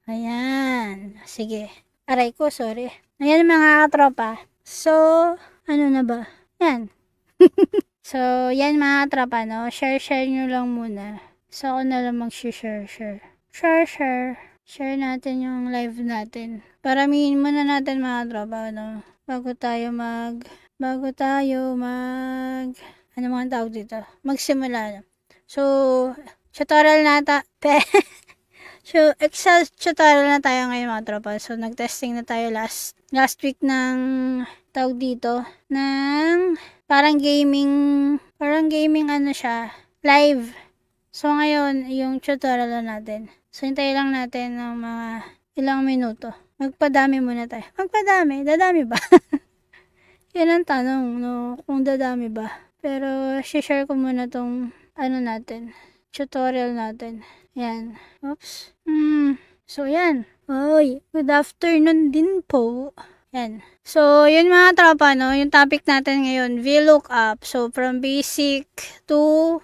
Ayan. Sige. Aray ko, sorry. Ayan mga katropa. So, ano na ba? Yan. So, yan mga katropa, no? Share nyo lang muna. So, ako na lang mag-share. Share natin yung live natin. Paramihin muna natin mga katropa, no? Bago tayo ano mga tawag dito? Magsimula na. So, tutorial So, Excel tutorial na tayo ngayon mga tropa. So, nag-testing na tayo last week ng tawag dito, ng parang gaming ano siya, live. So, ngayon, yung tutorial na natin. So, hintayin lang natin ng mga ilang minuto. Magpadami muna tayo. Dadami ba? Yan ang tanong, no? Kung dadami ba. Pero, share ko muna tong tutorial natin. Yan. Oops. So, yan. Oy, good afternoon din po. Yan. So, yun mga tropa, no? Yung topic natin ngayon, VLOOKUP. So, from basic to,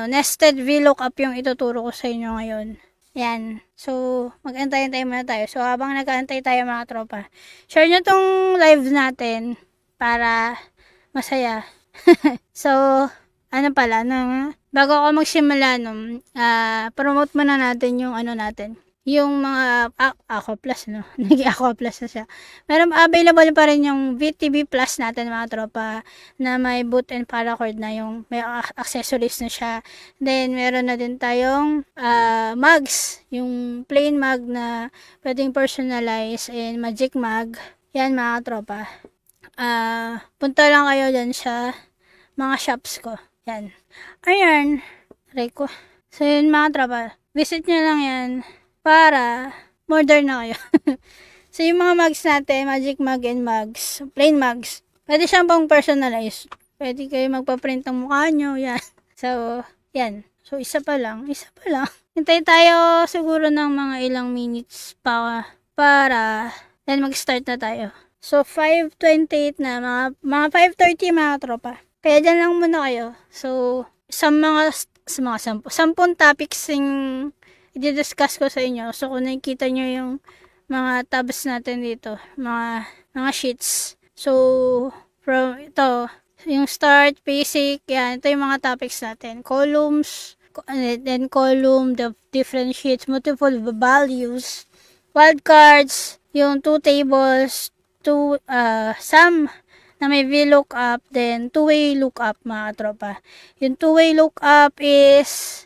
nested VLOOKUP yung ituturo ko sa inyo ngayon. Yan. So, mag-antay-antay muna tayo. So, habang nag-aantay tayo mga tropa, share nyo tong live natin para masaya. So, bago ako magsimula, promote muna natin yung natin. Yung mga Aqua Plus, no? Nag-Aqua Plus na siya. Meron available pa rin yung VTV Plus natin mga tropa na may boot and paracord na yung may accessories na siya. Then, meron na din tayong mugs. Yung plain mug na pwedeng personalize and magic mug. Yan mga tropa. Punta lang kayo dyan sa mga shops ko. Yan. Ayan. Reko. So, yun mga tropa. Visit nyo lang yan para modern na kayo. So, yung mga mugs natin, magic mug and mugs, plain mugs, pwede siyang pang personalize. Pwede kayo magpa-print ng mukha nyo. Yan. So, yan. So, isa pa lang. Hintay tayo siguro ng mga ilang minutes pa para then mag-start na tayo. So, 5:28 na. Mga 5:30 mga tropa. Kaya dyan lang muna kayo. So, sa mga 10 topics yung i-discuss ko sa inyo. So, kung nakikita nyo yung mga tabs natin dito, mga sheets. So, from ito, yung start, basic, yan. Ito yung mga topics natin. Columns, then column, the different sheets, multiple values, wildcards, yung 2 tables, sum, na may VLOOKUP, then two-way lookup mga tropa. Yung two-way lookup is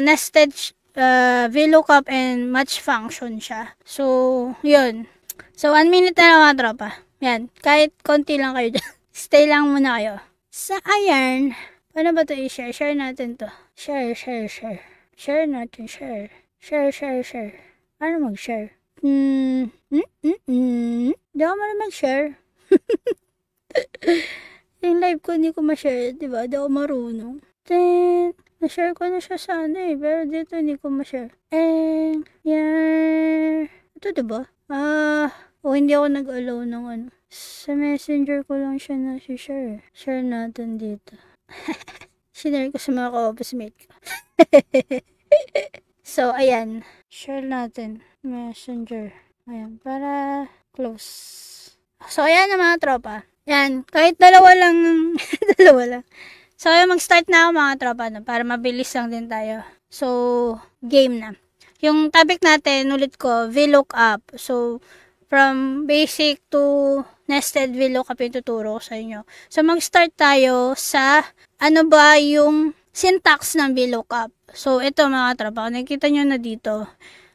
nested VLOOKUP and match function siya. So, yun. So, 1 minute na lang mga tropa. Yan. Kahit konti lang kayo dyan. Stay lang muna kayo. Sa ayan, paano ba ito i-share? Share natin to. Share. Share natin, share. Share. Paano mag-share? Hindi ako marunong mag-share. Yung live ko hindi ko ma-share, diba? Hindi ako marunong. Then, na-share ko na siya sa pero dito hindi ko ma-share. And, yan. Ito diba? Hindi ako nag-allow ng sa messenger ko lang siya na-share. Share natin dito. Sinare ko sa mga ka-office mate ko. So, ayan. Share natin. Messenger. Ayan. Para close. So, ayan na mga tropa. Yan, kahit dalawa lang. So, mag-start na ako mga tropa para mabilis lang din tayo. So, game na. Yung topic natin, ulit ko, VLOOKUP. So, from basic to nested VLOOKUP yung tuturo ko sa inyo. So, mag-start tayo sa ano ba yung syntax ng VLOOKUP. So, ito mga tropa, nakikita nyo na dito.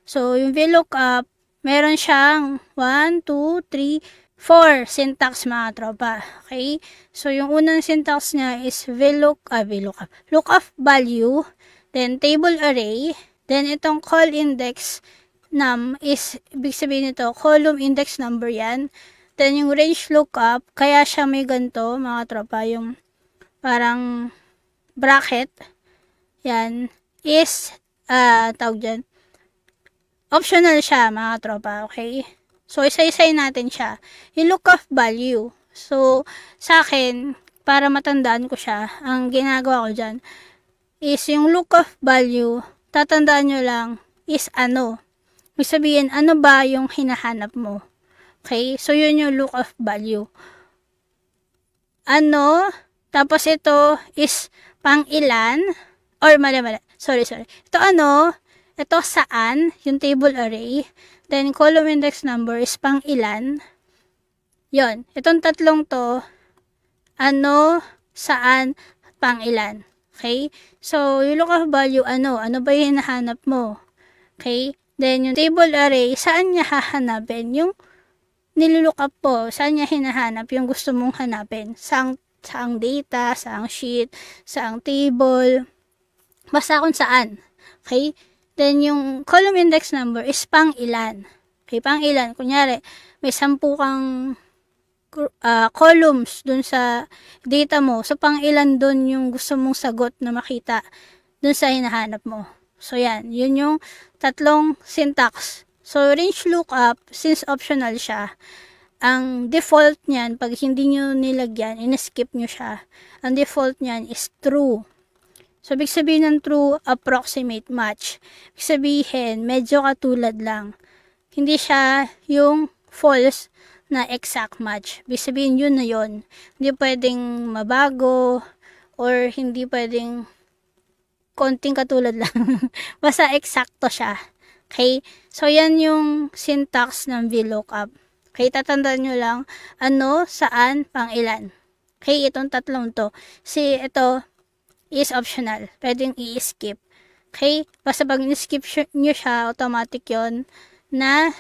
So, yung VLOOKUP, meron siyang 1, 2, 3, 4 syntax mga tropa. Okay? So, yung unang syntax niya is lookup value, then table array, then itong call index num is, ibig sabihin nito, column index number yan. Then, yung range lookup, kaya siya may ganito, mga tropa, yung parang bracket, yan, is, tawag dyan, optional siya, mga tropa, okay? So, isa-isay natin siya. Yung lookup value. So, sa akin, para matandaan ko siya, ang ginagawa ko dyan, is yung lookup value, tatandaan nyo lang, is Ibig sabihin, ano ba yung hinahanap mo? Okay? So, yun yung lookup value. Ano? Tapos ito is pang ilan? Or mali. Sorry. Ito ano? Ito saan? Yung table array. Then, column index number is pang ilan? Yon. Itong tatlong to, ano, saan, pang ilan. Okay? So, yung lookup value, ano? Ano ba yung hinahanap mo? Okay? Then, yung table array, saan niya hahanapin? Yung nilook up po, saan niya hinahanap yung gusto mong hanapin? Saang data, saang sheet, saang table, basta kung saan. Okay? Then, yung column index number is pang ilan. Okay, pang ilan. Kunyari, may 10 kang columns dun sa data mo. So, pang ilan dun yung gusto mong sagot na makita dun sa hinahanap mo. So, yan. Yun yung tatlong syntax. So, range lookup, since optional siya, ang default niyan, pag hindi nyo nilagyan, in-skip nyo siya, ang default niyan is true. So, ibig sabihin ng true, approximate match. Ibig sabihin, medyo katulad lang. Hindi siya yung false na exact match. Ibig sabihin, yun na yun. Hindi pwedeng mabago, or hindi pwedeng konting katulad lang. Basta eksakto siya. Okay? So, yan yung syntax ng VLOOKUP. Okay? Tatandaan nyo lang, ano, saan, pang ilan. Okay? Itong tatlong to. Ito is optional. Pwedeng i-skip. Okay? Basta pag i-skip nyo siya, automatic yon na,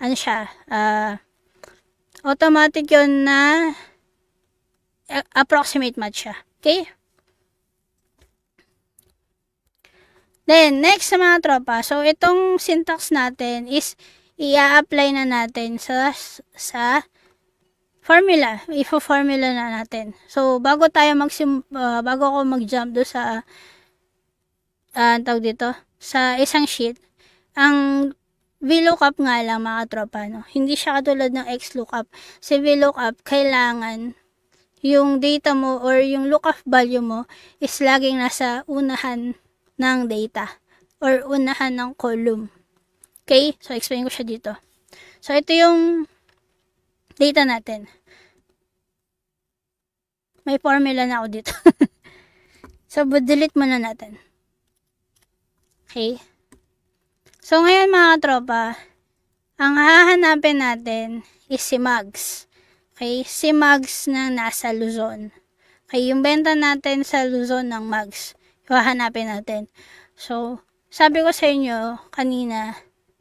ano siya, automatic yon na approximate match siya. Okay? Then, next sa mga tropa, so itong syntax natin is i-apply na natin sa formula. Ifo-formula na natin. So, bago ako mag-jump do sa tawag dito, sa isang sheet, ang VLOOKUP nga lang mga tropa, no? Hindi siya katulad ng XLOOKUP. Si VLOOKUP, kailangan yung data mo or yung lookup value mo is laging nasa unahan ng data or unahan ng column. Okay? So, explain ko siya dito. So, ito yung data natin. May formula na ako dito. So, delete muna natin. Okay? So, ngayon mga tropa, ang hahanapin natin is si Mags. Okay? Si Mags na nasa Luzon. Okay? Yung benta natin sa Luzon ng Mags. Hahanapin natin. So, sabi ko sa inyo kanina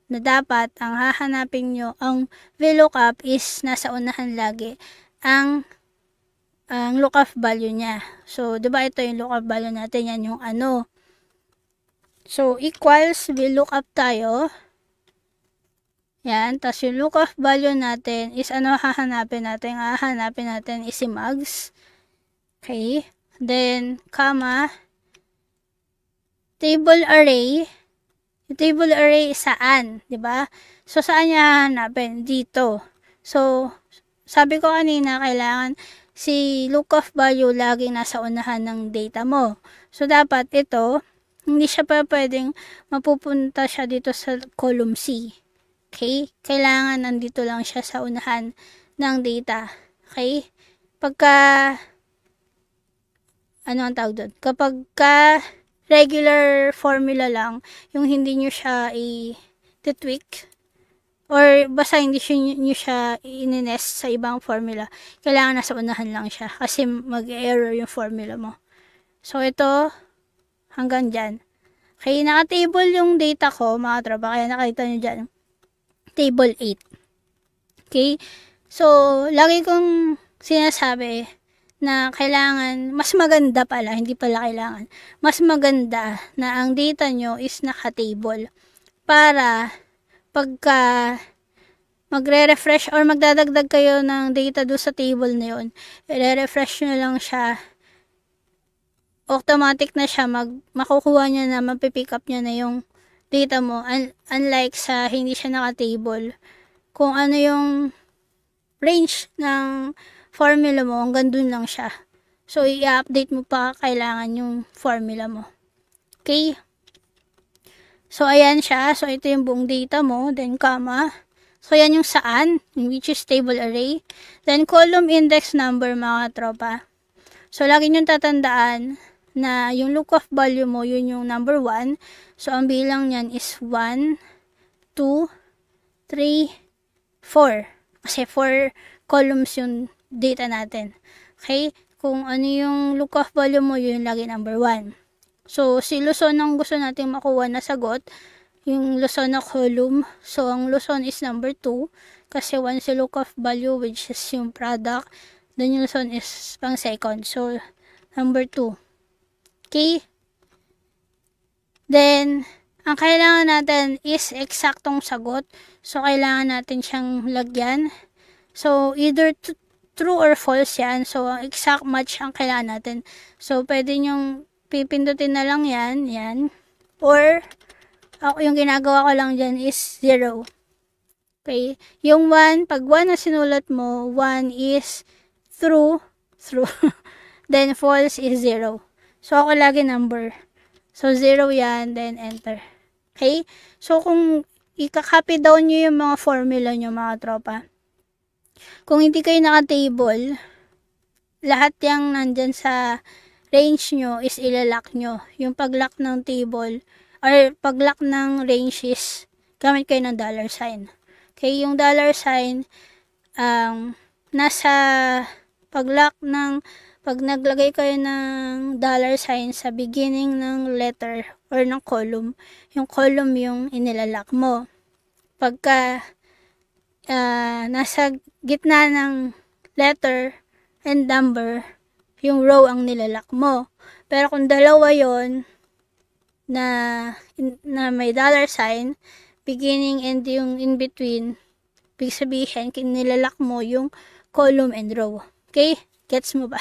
na dapat ang hahanapin nyo, ang VLOOKUP is nasa unahan lagi ang lookup value niya. So, diba ito yung lookup value natin, yan yung ano. So, equals VLOOKUP tayo. Yan, tapos yung lookup value natin is ano hahanapin natin? Hahanapin natin is si Mags. Okay. Then, comma, table array. Yung table array saan, 'di ba? So saan niya hahanapin? Dito. So sabi ko kanina kailangan si lookup value laging nasa unahan ng data mo. So dapat ito hindi siya pa pwedeng mapupunta siya dito sa column C. Okay? Kailangan nandito lang siya sa unahan ng data. Okay? Pagka ano ang tawag doon? Kapag regular formula lang, yung hindi nyo siya i-tweak, or basta hindi nyo siya i-nest sa ibang formula, kailangan nasa unahan lang siya, kasi mag-error yung formula mo. So, ito, hanggang dyan. Okay, naka-table yung data ko, mga tropa, kaya nakita nyo dyan, table 8. Okay, so, lagi kong sinasabi, na kailangan, mas maganda pala, hindi pala kailangan, mas maganda na ang data nyo is naka-table para pagka magre-refresh or magdadagdag kayo ng data do sa table na yun, i-refresh nyo lang siya, automatic na siya, makukuha nyo na, mapipick up nyo na yung data mo, unlike sa hindi siya naka-table, kung ano yung range ng formula mo, hanggang dun lang siya. So, i-update mo pa kailangan yung formula mo. Okay? So, ayan siya. So, ito yung buong data mo. Then, comma. So, yan yung saan, which is table array. Then, column index number, mga tropa. So, lagi nyo tatandaan na yung lookup value mo, yun yung number 1. So, ang bilang niyan is 1, 2, 3, 4. Kasi 4 columns yung data natin. Okay? Kung ano yung lookup value mo, yun lagi number 1. So, si Luzon ang gusto natin makuha na sagot, yung Luzon na column. So, ang Luzon is number 2. Kasi 1 si lookup value, which is yung product. Then, yung Luzon is pang second. So, number 2. Okay? Then, ang kailangan natin is eksaktong sagot. So, kailangan natin siyang lagyan. So, either true or false yan. So, ang exact match ang kailangan natin. So, pwede nyong pipindutin na lang yan. Yan. Or, ako yung ginagawa ko lang dyan is 0. Okay? Yung 1, pag 1 na sinulat mo, 1 is true. Then, false is 0. So, ako lagi number. So, 0 yan, then enter. Okay? So, kung i-copy down nyo yung mga formula nyo, mga tropa, kung hindi kayo naka-table, lahat yung nandyan sa range nyo is ilalock nyo. Yung pag-lock ng table, or pag-lock ng range is gamit kayo ng $sign. Okay, yung $sign, nasa pag-lock ng, pag naglagay kayo ng $sign sa beginning ng letter or ng column, yung column yung inilalak mo. Pagka nasa gitna ng letter and number, yung row ang nilalak mo. Pero kung dalawa yon na may $sign, beginning and yung in between, ibig sabihin, nilalak mo yung column and row. Okay? Gets mo ba?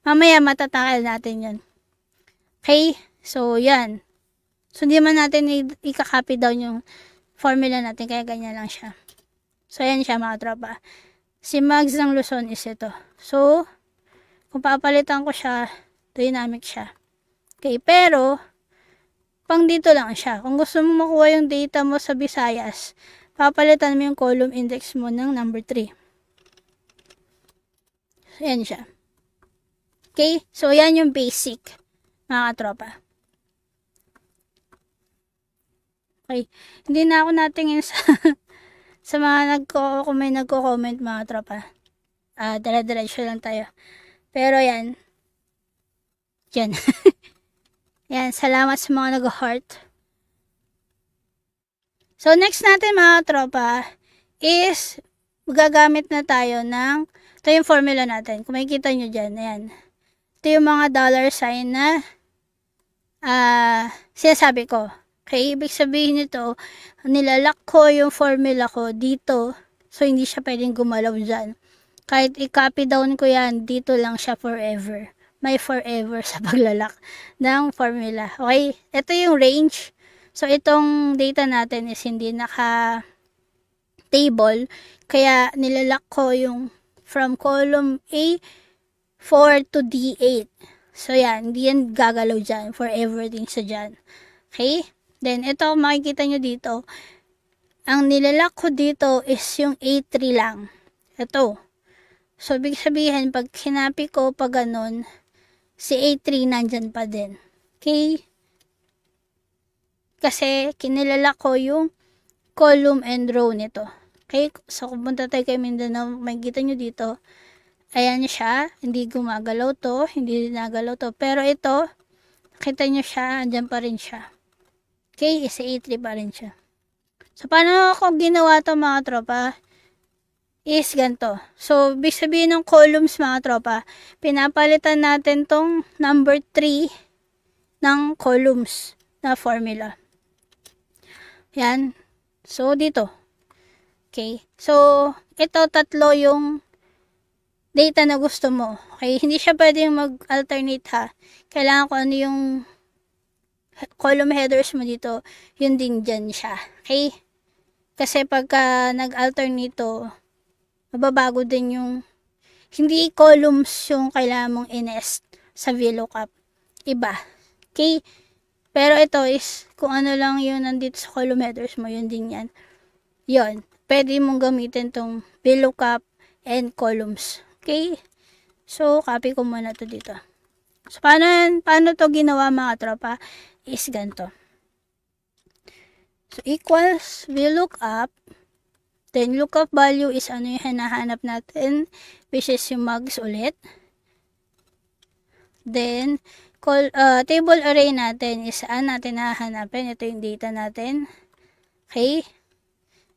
Mamaya matatakal natin yun. Okay? So, yan. So, hindi man natin i-copy down yung formula natin, kaya ganyan lang siya. So, yan siya, mga tropa. Si Mags ng Luzon is ito. So, kung papalitan ko siya, dynamic siya. Okay? Pero, pang dito lang siya. Kung gusto mo makuha yung data mo sa Visayas, papalitan mo yung column index mo ng number 3. So, yan siya. Okay? So, yan yung basic, mga tropa. Okay. Hindi na ako natingin sa sa mga nagko-comment, mga tropa. Dire-diretso lang tayo. Pero, yan. Yan. Yan, salamat sa mga nag-heart. So, next natin, mga tropa, is gagamit na tayo ng, ito yung formula natin. Kung makikita nyo dyan, ayan. Ito yung mga $sign na sinasabi ko. Okay, ibig sabihin nito, nilalak ko yung formula ko dito, so hindi siya pwedeng gumalaw dyan. Kahit i-copy down ko yan, dito lang siya forever. May forever sa paglalak ng formula. Okay, ito yung range. So, itong data natin is hindi naka-table. Kaya, nilalak ko yung from column A4 to D8. So, yan. Hindi yan gagalaw dyan. Forever din sa dyan. Okay? Then, ito, makikita nyo dito. Ang nilalak ko dito is yung A3 lang. Ito. So, ibig sabihin, pag hinapi ko pa ganun, si A3 nandyan pa din. Okay? Kasi, kinilalak ko yung column and row nito. Okay? So, kung punta tayo kay Mindanao, makikita nyo dito. Ayan siya. Hindi gumagalaw to. Hindi nagalaw to. Pero ito, nakita nyo siya, andyan pa rin siya. Okay? Isa A3 pa rin siya. So, paano ako ginawa to, mga tropa? Is ganito. So, ibig sabihin ng columns, mga tropa, pinapalitan natin tong number 3 ng columns na formula. Yan. So, dito. Okay. So, ito tatlo yung data na gusto mo. Okay. Hindi siya pwedeng mag-alternate, ha. Kailangan ko ano yung column headers mo dito, yun din dyan siya. Okay. Kasi pagka nag-alternate to, mababago din yung, hindi columns yung kailangan mong i-nest sa VLOOKUP. Iba. Okay? Pero ito is, kung ano lang yun nandito sa column headers mo, yun din yan. Yun. Pwede mong gamitin tong VLOOKUP and columns. Okay? So, copy ko muna to dito. So, paano to ginawa mga tropa? Is ganito. So, equals VLOOKUP. Then, lookup value is ano yung hinahanap natin, which is yung mags ulit. Then, table array natin is saan natin hahanapin. Ito yung data natin. Okay?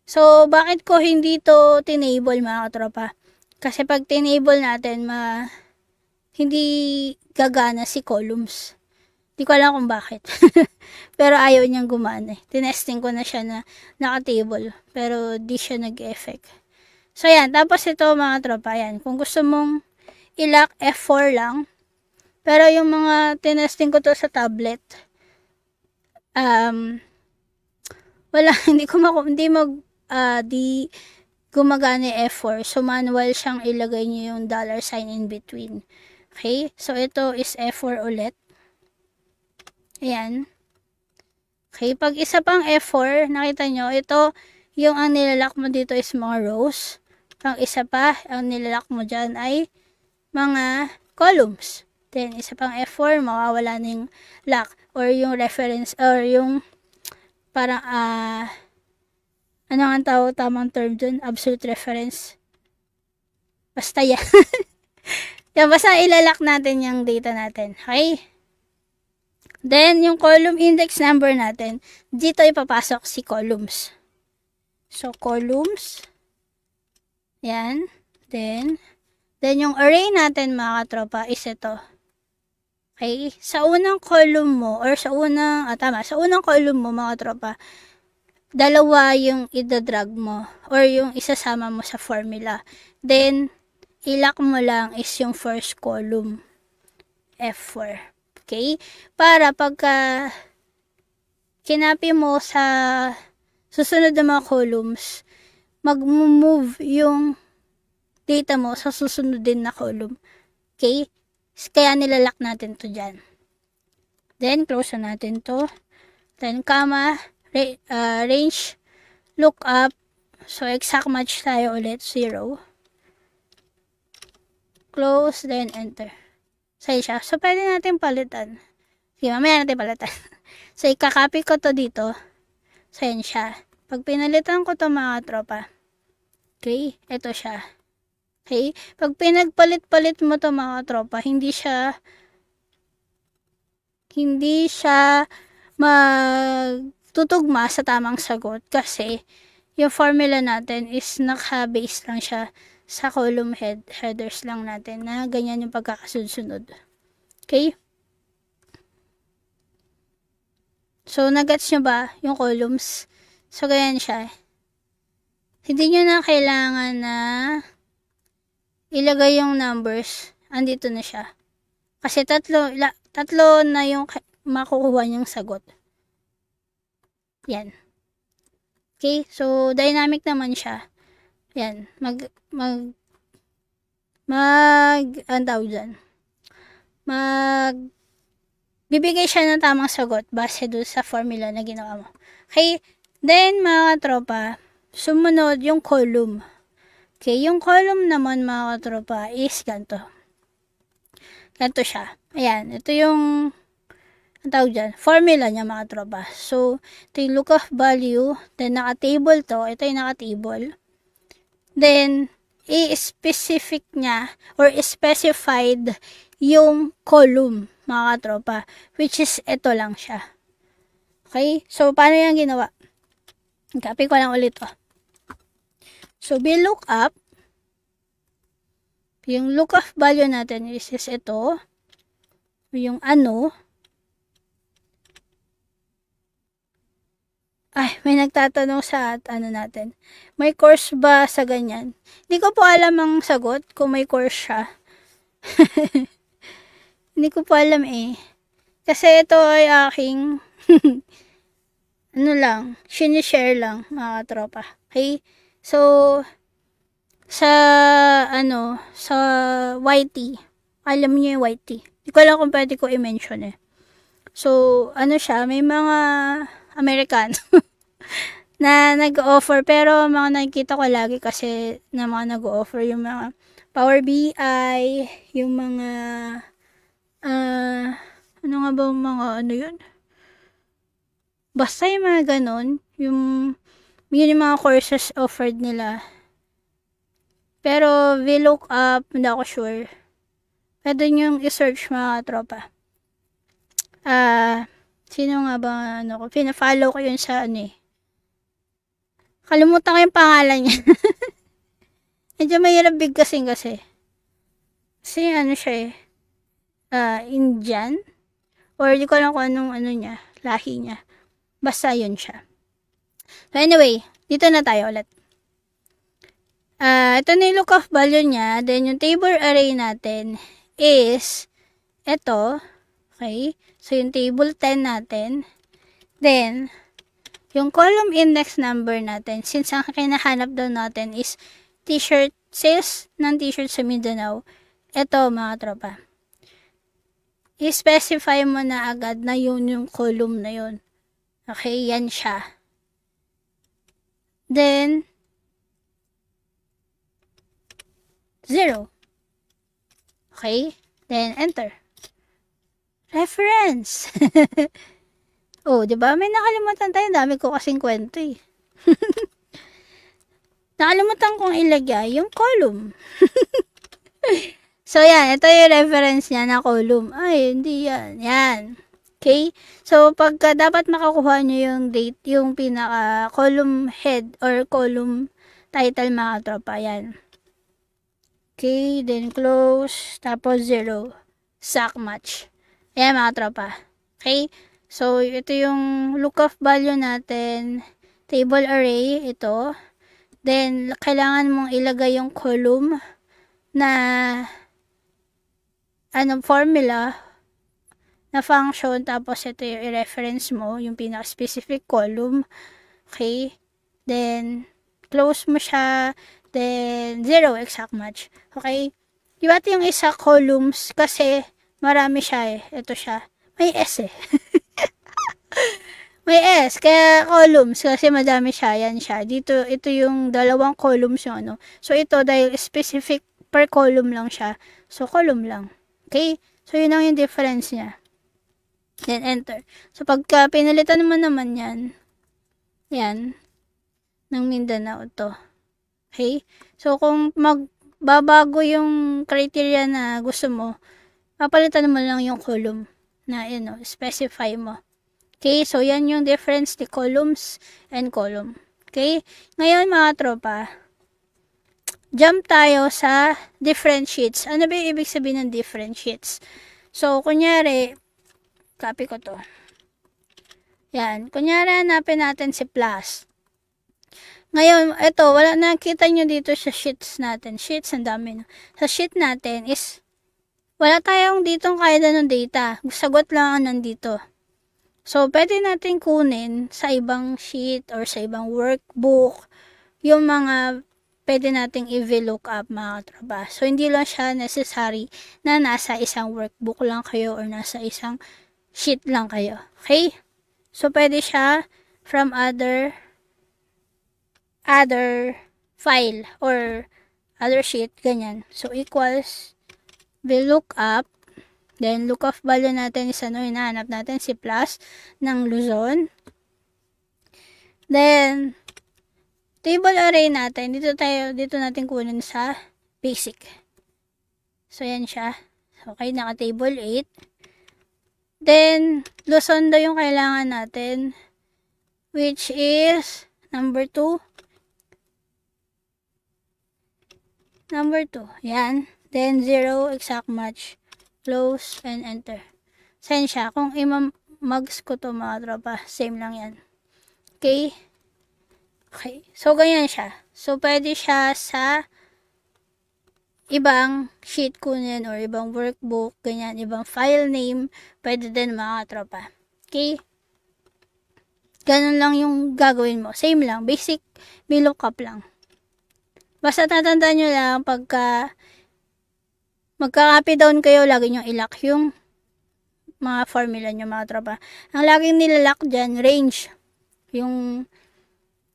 So, bakit ko hindi to tinable mga katropa? Kasi pag tinable natin, hindi gagana si columns. Di ko alam kung bakit. Pero ayaw niyang gumana. Tinesting ko na siya na naka-table. Pero di siya nag-effect. So, yan. Tapos ito mga tropa, yan. Kung gusto mong i-lock F4 lang. Pero yung mga tinesting ko to sa tablet, wala, hindi gumagana yung F4. So, manual siyang ilagay niyo yung $sign in between. Okay? So, ito is F4 ulit. Ayan. Okay, pag isa pang F4, nakita nyo, ito, yung ang nilalak mo dito is mga rows. Pang isa pa, ang nilalak mo dyan ay mga columns. Then, isa pang F4, mawawala na yung lock or yung reference or yung parang, ano ang tamang term dun? Absolute reference. Basta yan. Yan, basta ilalak natin yung data natin. Okay? Then, yung column index number natin, dito ipapasok si columns. So, columns. Yan. Then yung array natin mga katropa is ito. Okay? Sa unang column mo, or sa unang column mo mga katropa, dalawa yung idadrag mo, or yung isasama mo sa formula. Then, ilock mo lang is yung first column, F4. Okay? Para pagka kinapi mo sa susunod na mga columns, mag-move yung data mo sa susunod din na column. Okay? Kaya nilalak natin to dyan. Then, close na natin to. Then, comma, range, lookup. So, exact match tayo ulit, 0. Close, then enter. Sa'yo siya. So, pwede natin palitan. Sige, mamaya natin palitan. So, ikakopy ko to dito. So, yan siya. Pag pinalitan ko to mga tropa. Okay? Ito siya. Okay? Pag pinagpalit-palit mo to mga tropa, hindi siya magtutugma sa tamang sagot. Kasi, yung formula natin is naka-base lang siya sa column headers lang natin na ganyan yung pagkakasunod. Okay? So, nagets nyo ba yung columns? So, ganyan siya. Hindi nyo na kailangan na ilagay yung numbers. Andito na siya. Kasi tatlo na yung makukuha nyong sagot. Yan. Okay? So, dynamic naman siya. Yan, bibigay siya ng tamang sagot base doon sa formula na ginawa mo. Okay, then mga tropa, sumunod yung column. Okay, yung column naman mga tropa is ganito. Ganito siya. Ayan, ito yung formula niya mga tropa. So, ito yung lookup value, then naka-table to, ito yung naka-table. Then, i-specific niya or specified yung column, mga tropa, which is ito lang siya. Okay? So, paano yung ginawa? Copy ko lang ulit to. So, VLOOKUP, yung lookup value natin is ito, yung ano. Ay, may nagtatanong sa natin. May course ba sa ganyan? Hindi ko po alam ang sagot kung may course siya. Hindi ko po alam eh. Kasi ito ay aking sinishare lang mga tropa. Okay? So, sa YT. Alam niyo yung YT. Hindi ko alam kung pwede ko i-mention eh. So, ano siya, may mga Amerikano na nag-offer, pero mga nakikita ko lagi kasi na mga nag-offer yung mga Power BI, yung mga ano nga ba mga ano yun? Basta yung mga ganon, yun yung mga courses offered nila. Pero, VLOOKUP, hindi ako sure. Pwede yung i-search mga tropa. Sino nga ba, ano ko, pina-follow ko yun sa, ano eh. Kalimutan ko yung pangalan niya. Medyo mahirap bigkasin kasi. Kasi, ano siya eh, Indian. Or, di ko lang kung anong, ano niya, lahi niya. Basta yun siya. So, anyway, dito na tayo ulit. Ito na yung lookup value niya. Then, yung table array natin is ito. Okay? So, yung table 10 natin. Then, yung column index number natin, since ang kinahanap daw natin is t-shirt, sales ng t-shirt sa Mindanao. Ito, mga tropa. I-specify mo na agad na yun yung column na yun. Okay? Yan siya. Then, 0. Okay? Then, enter. Reference. Oh, di ba? May nakalimutan tayo. Dami ko kasing kwento eh. Nakalimutan kong ilagay yung column. So, yan. Ito yung reference niya na column. Ay, hindi yan. Yan. Okay? So, pagka dapat makakuha nyo yung date, yung pinaka column head or column title mga tropa. Yan. Okay, then close, tapos 0. Exact match. Ayan mga tropa. Okay, so ito yung lookup value natin. Table array, ito. Then, kailangan mong ilagay yung column na formula na function. Tapos, ito yung i-reference mo, yung pinaka-specific column. Okay, then, close mo siya. Then, 0, exact match. Okay? Diba ito yung isa columns kasi marami siya eh. Ito siya. May S eh. May S. Kaya columns kasi madami siya. Yan siya. Dito, ito yung dalawang columns yung ano. So, ito dahil specific per column lang siya. So, column lang. Okay? So, yun lang yung difference niya. Then, enter. So, pagka pinalitan mo naman yan, ng Mindanao to. Okay? So, kung magbabago yung criteria na gusto mo, papalitan mo lang yung column na, specify mo. Okay? So, yan yung difference ni columns and column. Okay? Ngayon, mga tropa, jump tayo sa different sheets. Ano ba yung ibig sabihin ng different sheets? So, kunyari, copy ko to. Yan. Kunyari, hanapin natin si plus. Ngayon, ito, wala nakita nyo dito sa sheets natin. Sheets, ang dami. No? Sa sheet natin is, wala tayong ditong kaida ng data. Sagot lang ang nandito. So, pwede natin kunin sa ibang sheet or sa ibang workbook yung mga pwede nating i-VLOOKUP mga tropa. So, hindi lang siya necessary na nasa isang workbook lang kayo or nasa isang sheet lang kayo. Okay? So, pwede siya from other file or other sheet, ganyan. So, equals VLOOKUP, then lookup value natin is hinahanap natin si plus ng Luzon. Then, table array natin, dito natin kunin sa basic. So, yan siya. Okay, naka-table 8. Then, Luzon daw yung kailangan natin, which is number 2. Number 2. Yan. Then, 0, exact match. Close, and enter. Send siya. Kung mags ko to mga tropa, same lang yan. Okay? Okay. So, ganyan siya. So, pwede siya sa ibang sheet kunin or ibang workbook, ganyan, ibang file name, pwede din mga tropa. Okay? Ganun lang yung gagawin mo. Same lang. Basic VLOOKUP lang. Basta tatandaan nyo lang, pagka magka-copy down kayo, lagi nyo i-lock yung mga formula nyo mga tropa. Ang laging nilalak dyan, range. Yung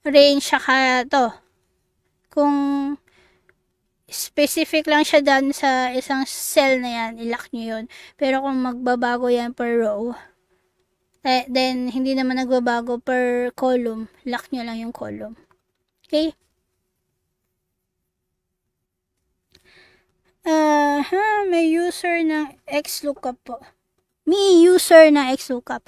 range saka to. Kung specific lang siya dyan sa isang cell na yan, ilock nyo yun. Pero kung magbabago yan per row, then hindi naman nagbabago per column, lock nyo lang yung column. Okay? May user ng XLOOKUP po. May user ng XLOOKUP.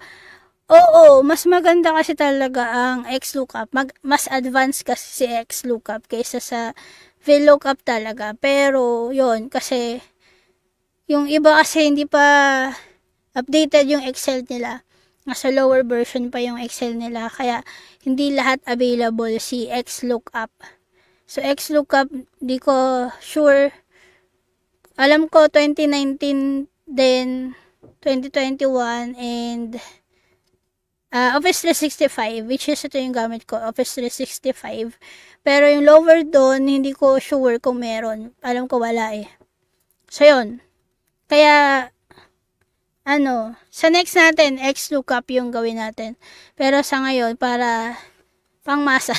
Oo, mas maganda kasi talaga ang XLOOKUP. Mas advanced kasi si XLOOKUP kaysa sa VLOOKUP talaga. Pero, yon kasi, yung iba kasi hindi pa updated yung Excel nila. Nasa lower version pa yung Excel nila. Kaya, hindi lahat available si XLOOKUP. So, XLOOKUP, di ko sure. Alam ko, 2019 then 2021 and Office 365, which is ito yung gamit ko, Office 365. Pero yung lower doon, hindi ko sure kung meron. Alam ko wala eh. So, yun. Kaya, sa next natin, XLOOKUP yung gawin natin. Pero sa ngayon, para pangmasa,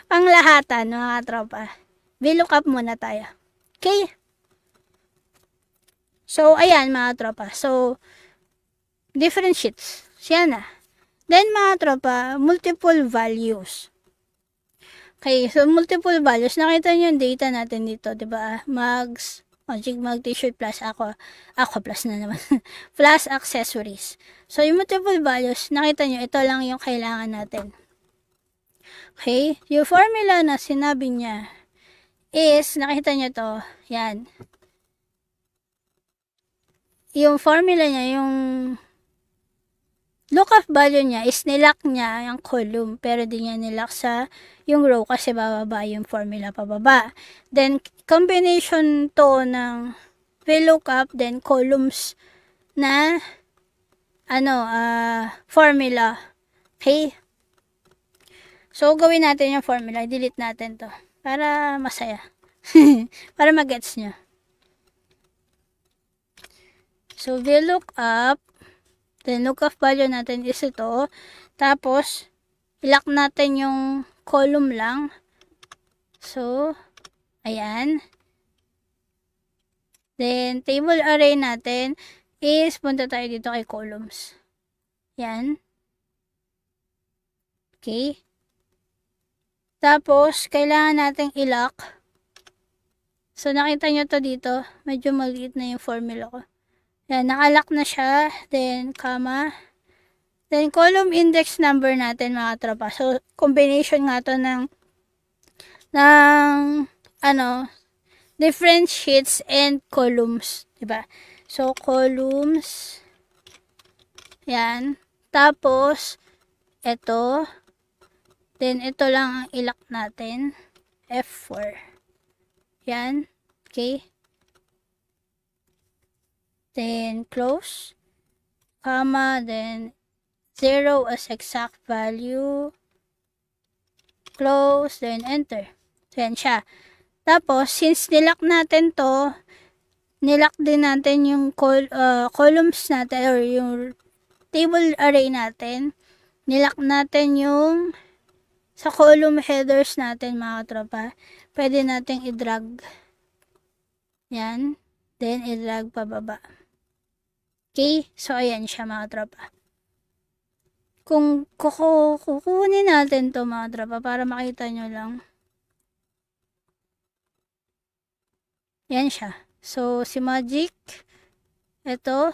panglahatan, mga tropa. VLOOKUP muna tayo. Okay? So, ayan mga tropa. So, different sheets. Siya na. Then, mga tropa, multiple values. Okay, so multiple values. Nakita nyo yung data natin dito, diba? Mags, Magic Mag T-shirt plus ako plus na naman. Plus accessories. So, yung multiple values, nakita nyo, ito lang yung kailangan natin. Okay, yung formula na sinabi niya is, nakita nyo to, yan. Yung formula niya, yung lookup value niya is nilock niya yung column, pero di niya nilock sa yung row kasi bababa yung formula pababa. Then, combination to ng VLOOKUP, then columns na formula. Okay? So, gawin natin yung formula. Delete natin to para masaya. Para mag-gets nyo. So, VLOOKUP, then lookup value natin is ito. Tapos, ilock natin yung column lang. So, ayan. Then, table array natin is, punta tayo dito kay columns. Yan. Okay. Tapos, kailangan natin ilock. So, nakita nyo to dito. Medyo maliit na yung formula ko. Yan, nakalock na siya. Then, comma. Then, column index number natin, mga tropa. So, combination nga to ng different sheets and columns. Diba? So, columns. Yan. Tapos, ito. Then, ito lang ang ilock natin. F4. Yan. Okay. Then, close, comma, then 0 as exact value, close, then enter. So, yan siya. Tapos, since nilock natin to, nilock din natin yung columns natin, or yung table array natin, nilock natin yung sa column headers natin, mga tropa. Pwede natin i-drag. Yan. Then, i-drag pababa. Okay? So, ayan siya, mga tropa. Kung kukunin natin to, mga tropa, para makita nyo lang. Yan siya. So, si Magic, ito,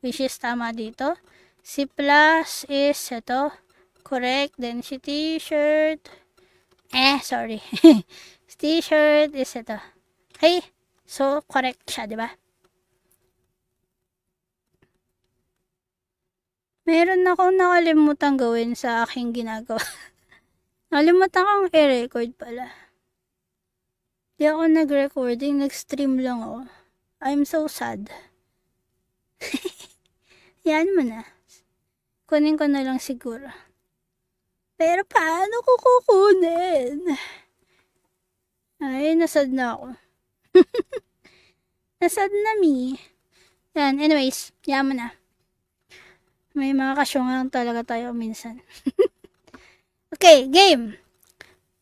which is tama dito. Si plus is ito, correct. Then, si t-shirt, sorry. Si t-shirt is ito. Okay? So, correct siya, diba? Meron akong nakalimutan gawin sa aking ginagawa. Nakalimutan kong i-record pala. Di ako nag-recording, nag-stream lang ako. I'm so sad. Yan mo na. Kunin ko na lang siguro. Pero paano ko kukunin? Ay, nasad na ako. Nasad na me. Yan, anyways, yan mo na. May mga kasyungan talaga tayo minsan. Okay, game.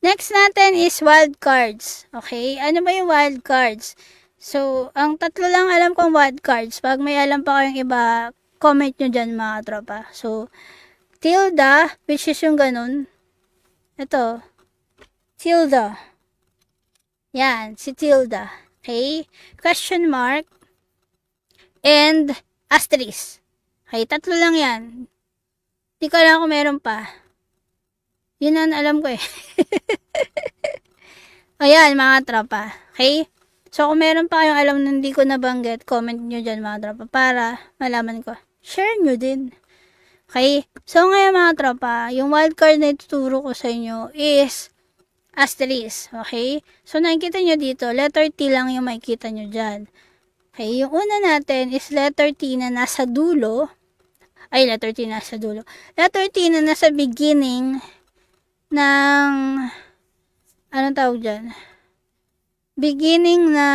Next natin is wild cards. Okay, ano ba yung wild cards? So, ang tatlo lang alam kong wild cards. Pag may alam pa kayong iba, comment nyo dyan mga tropa. So, tilde, which is yung ganun. Ito, tilde. Yan, si tilde. Okay, question mark, and asterisk. Okay, tatlo lang yan. Di ko alam kung meron pa. Yun ang alam ko eh. Ayan, mga tropa. Okay? So, kung meron pa kayong alam na hindi ko nabanggit, comment nyo dyan mga tropa para malaman ko. Share nyo din. Okay? So, ngayon mga tropa, yung wildcard na ituturo ko sa inyo is asterisk. Okay? So, nakikita nyo dito, letter T lang yung makikita nyo dyan. Okay? Yung una natin is letter T na nasa dulo. Ay, letter T nasa dulo. Letter T na nasa beginning ng anong tawag dyan? Beginning na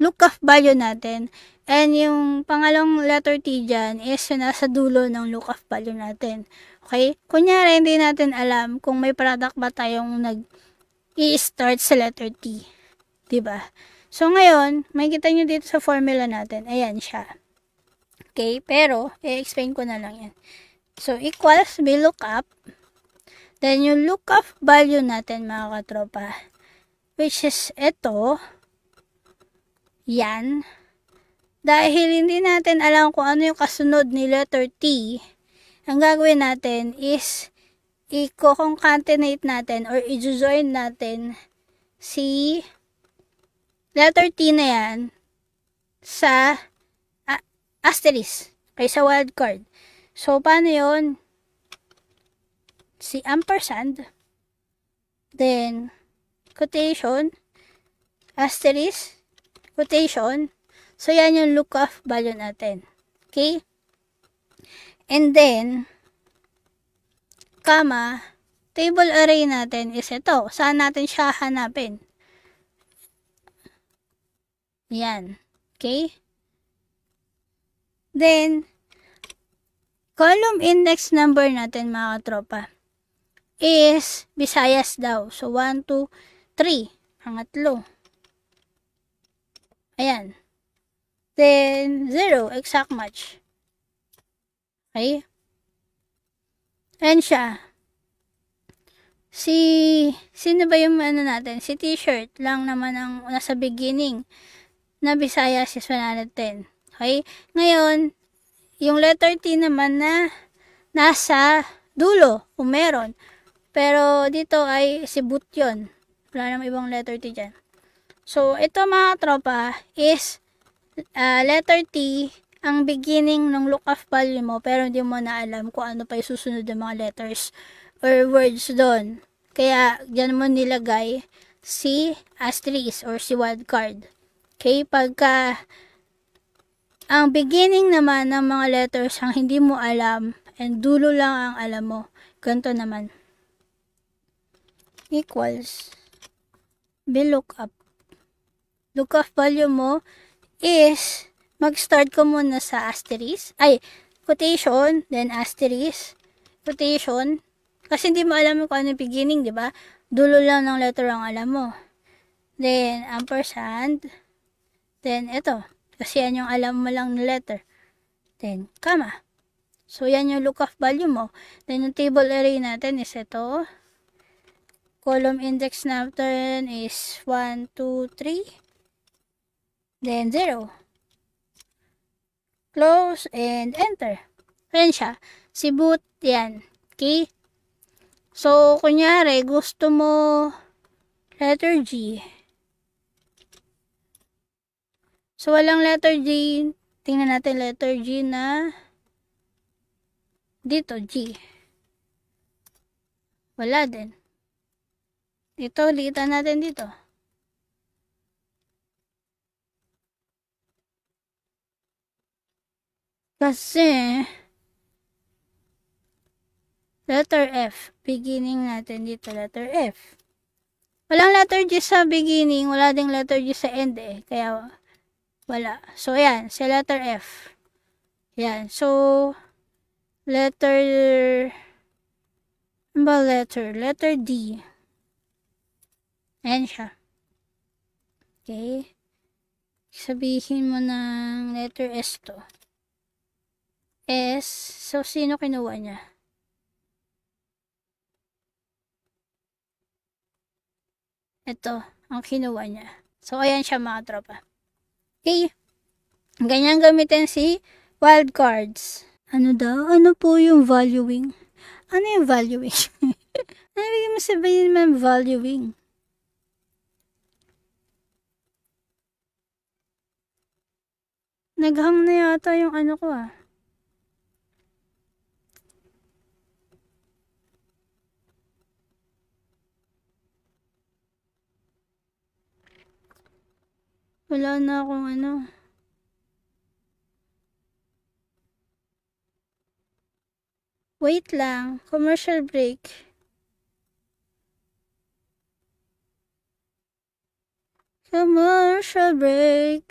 lookup value natin. And yung pangalawang letter T dyan is yung nasa dulo ng lookup value natin. Okay? Kunyari, hindi natin alam kung may product ba tayong i-start sa letter T. Diba? So, ngayon, makikita nyo dito sa formula natin. Ayan siya. Okay? Pero, i-explain ko na lang yan. So, equals VLOOKUP. Then, yung lookup value natin, mga katropa, which is ito, yan. Dahil hindi natin alam kung ano yung kasunod ni letter T, ang gagawin natin is, i-concatenate natin or i-join natin si letter T na yan sa asterisk, kay sa wildcard. So, paano yun? Si ampersand, then quotation, asterisk, quotation. So, yan yung lookup value natin. Okay? And then, comma, table array natin is ito. Saan natin siya hanapin? Yan. Okay? Then, column index number natin mga tropa is Visayas daw. So, 1, 2, 3. Pangatlo. Ayan. Then, 0. Exact match. Okay? Ayan siya. Sino ba yung ano natin? Si t-shirt lang naman ang nasa beginning na Visayas is 110. Okay? Ngayon, yung letter T naman na nasa dulo, kung meron. Pero dito ay si boot yun. Wala namang ibang letter T dyan. So, ito mga tropa is letter T ang beginning ng lookup value mo pero hindi mo na alam kung ano pa yung susunod ng mga letters or words doon. Kaya, dyan mo nilagay si asterisk or si wildcard. Okay? Pagka ang beginning naman ng mga letters ang hindi mo alam and dulo lang ang alam mo, ganito naman. Equals VLOOKUP. Lookup value mo is mag-start ko muna sa asterisk. Ay, quotation, then asterisk, quotation. Kasi hindi mo alam kung ano yung beginning, di ba? Dulo lang ng letter ang alam mo. Then, ampersand. Then, ito. Kasi yan yung alam mo lang na letter. Then, comma. So, yan yung lookup value mo. Then, yung table array natin is ito. Column index natin is 1, 2, 3. Then, 0. Close and enter. Ayan siya. Si boot, yan. Okay? So, kunyari, gusto mo letter G. So, walang letter G. Tingnan natin letter G na dito, G. Wala din. Dito, liitan natin dito. Kasi, letter F. Beginning natin dito, letter F. Walang letter G sa beginning, wala ding letter G sa end eh. Kaya, wala. So, yan. Sa letter F. Yan. So, letter, ano ba letter? Letter D. Ayan siya. Okay. Sabihin mo ng letter S to. S. So, sino kinuha niya? Ito, ang kinuha niya. So, ayan siya mga tropa. Okay. Ganyan gamitin si wildcards. Ano daw? Ano po yung valuing? Ano yung valuing? Ano ibig mo sabihin naman valuing? Naghang na yata yung ano ko ah. Wala na akong ano. Wait lang. Commercial break. Commercial break.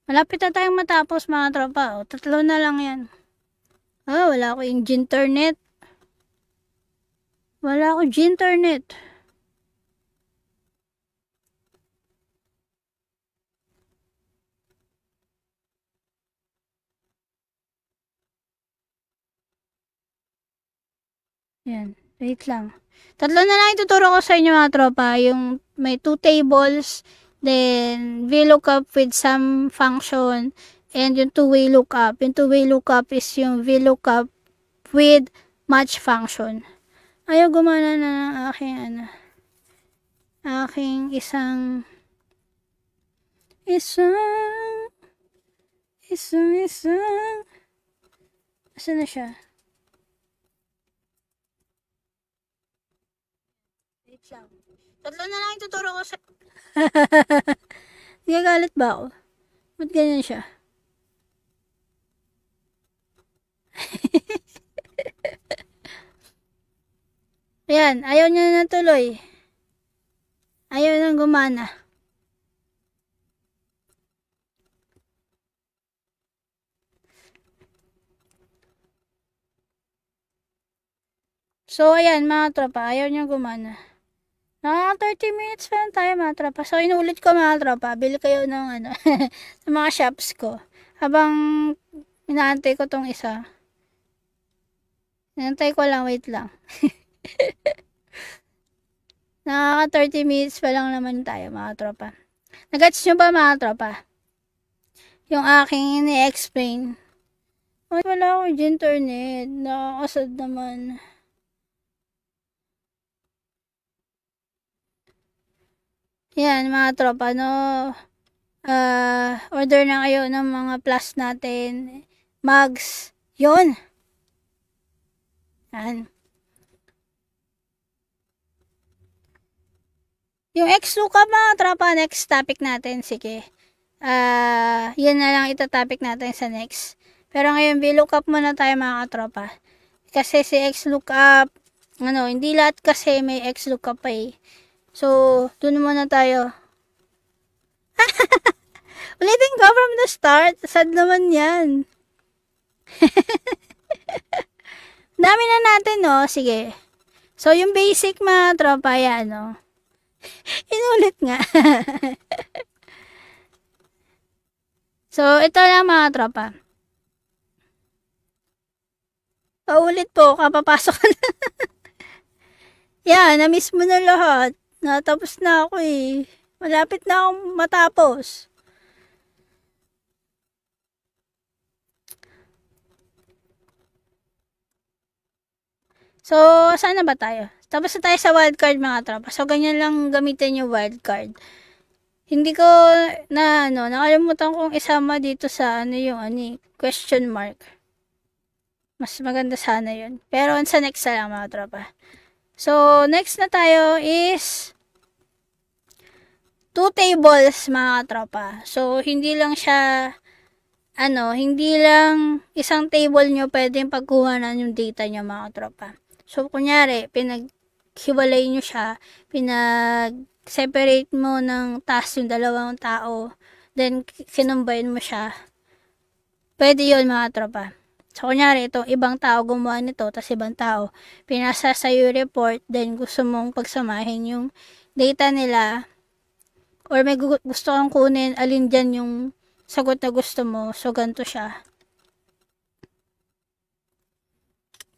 Malapit na tayong matapos mga tropa. O, 3 na lang yan. Ah, wala ko yung internet. Wala ko internet. Yan. Wait lang. 3 na lang ituturo ko sa inyo mga tropa. Yung may 2 tables, then VLOOKUP with some function, and yung two-way lookup. Yung two-way lookup is yung VLOOKUP with match function. Ayaw gumana na ng aking ano. Aking isang asa na siya? Wait lang. 3 na lang ituturo ko sa Nagagalit ba ako? Ba't ganyan siya? Ayan, ayaw niya na tuloy. Ayaw nang gumana. So, ayan mga tropa, ayaw niya gumana. Naka 30 minutes pa lang tayo mga tropa. So, inulit ko mga tropa, bili kayo ng ano, sa mga shops ko. Habang inaantay ko tong isa. Inaantay ko lang, wait lang. Nakaka 30 minutes pa lang naman tayo mga tropa. Nagets nyo ba mga tropa? Yung aking ini-explain. Wala akong internet. Nakakasad naman. Yan mga tropa, no? Order na kayo ng mga plus natin. Mugs. Yun. Yan. Yung XLOOKUP mga tropa, next topic natin. Sige. Yan na lang itatopic natin sa next. Pero ngayon, VLOOKUP muna tayo mga tropa. Kasi si XLOOKUP, ano, hindi lahat kasi may XLOOKUP pa eh. So, dun muna tayo. Ulitin ko from the start. Sad naman yan. Dami na natin, no? Sige. So, yung basic mga tropa, yan, no? Inulit nga. So, ito lang mga tropa. Paulit po, kapapasok ka na. Yan, na-miss mo na lahat. Natapos na ako eh. Malapit na akong matapos. So, saan na ba tayo? Tapos na tayo sa wildcard mga tropa. So, ganyan lang gamitin yung wildcard. Hindi ko na, ano, nakalimutan kong isama dito sa, ano yung, question mark. Mas maganda sana yun. Pero, sa next na lang mga tropa. So, next na tayo is 2 tables mga tropa. So, hindi lang siya, hindi lang isang table nyo pwedeng pagkuhanan yung data nyo mga tropa. So, kunyari, pinaghiwalay nyo siya, pinag-separate mo ng task yung dalawang tao, then kinumbine mo siya, pwede yun mga tropa. So, kunyari, itong ibang tao gumawa nito, tas ibang tao, pinasa sa yung report, then gusto mong pagsamahin yung data nila, or may gusto kang kunin, alin dyan yung sagot na gusto mo, so ganito siya.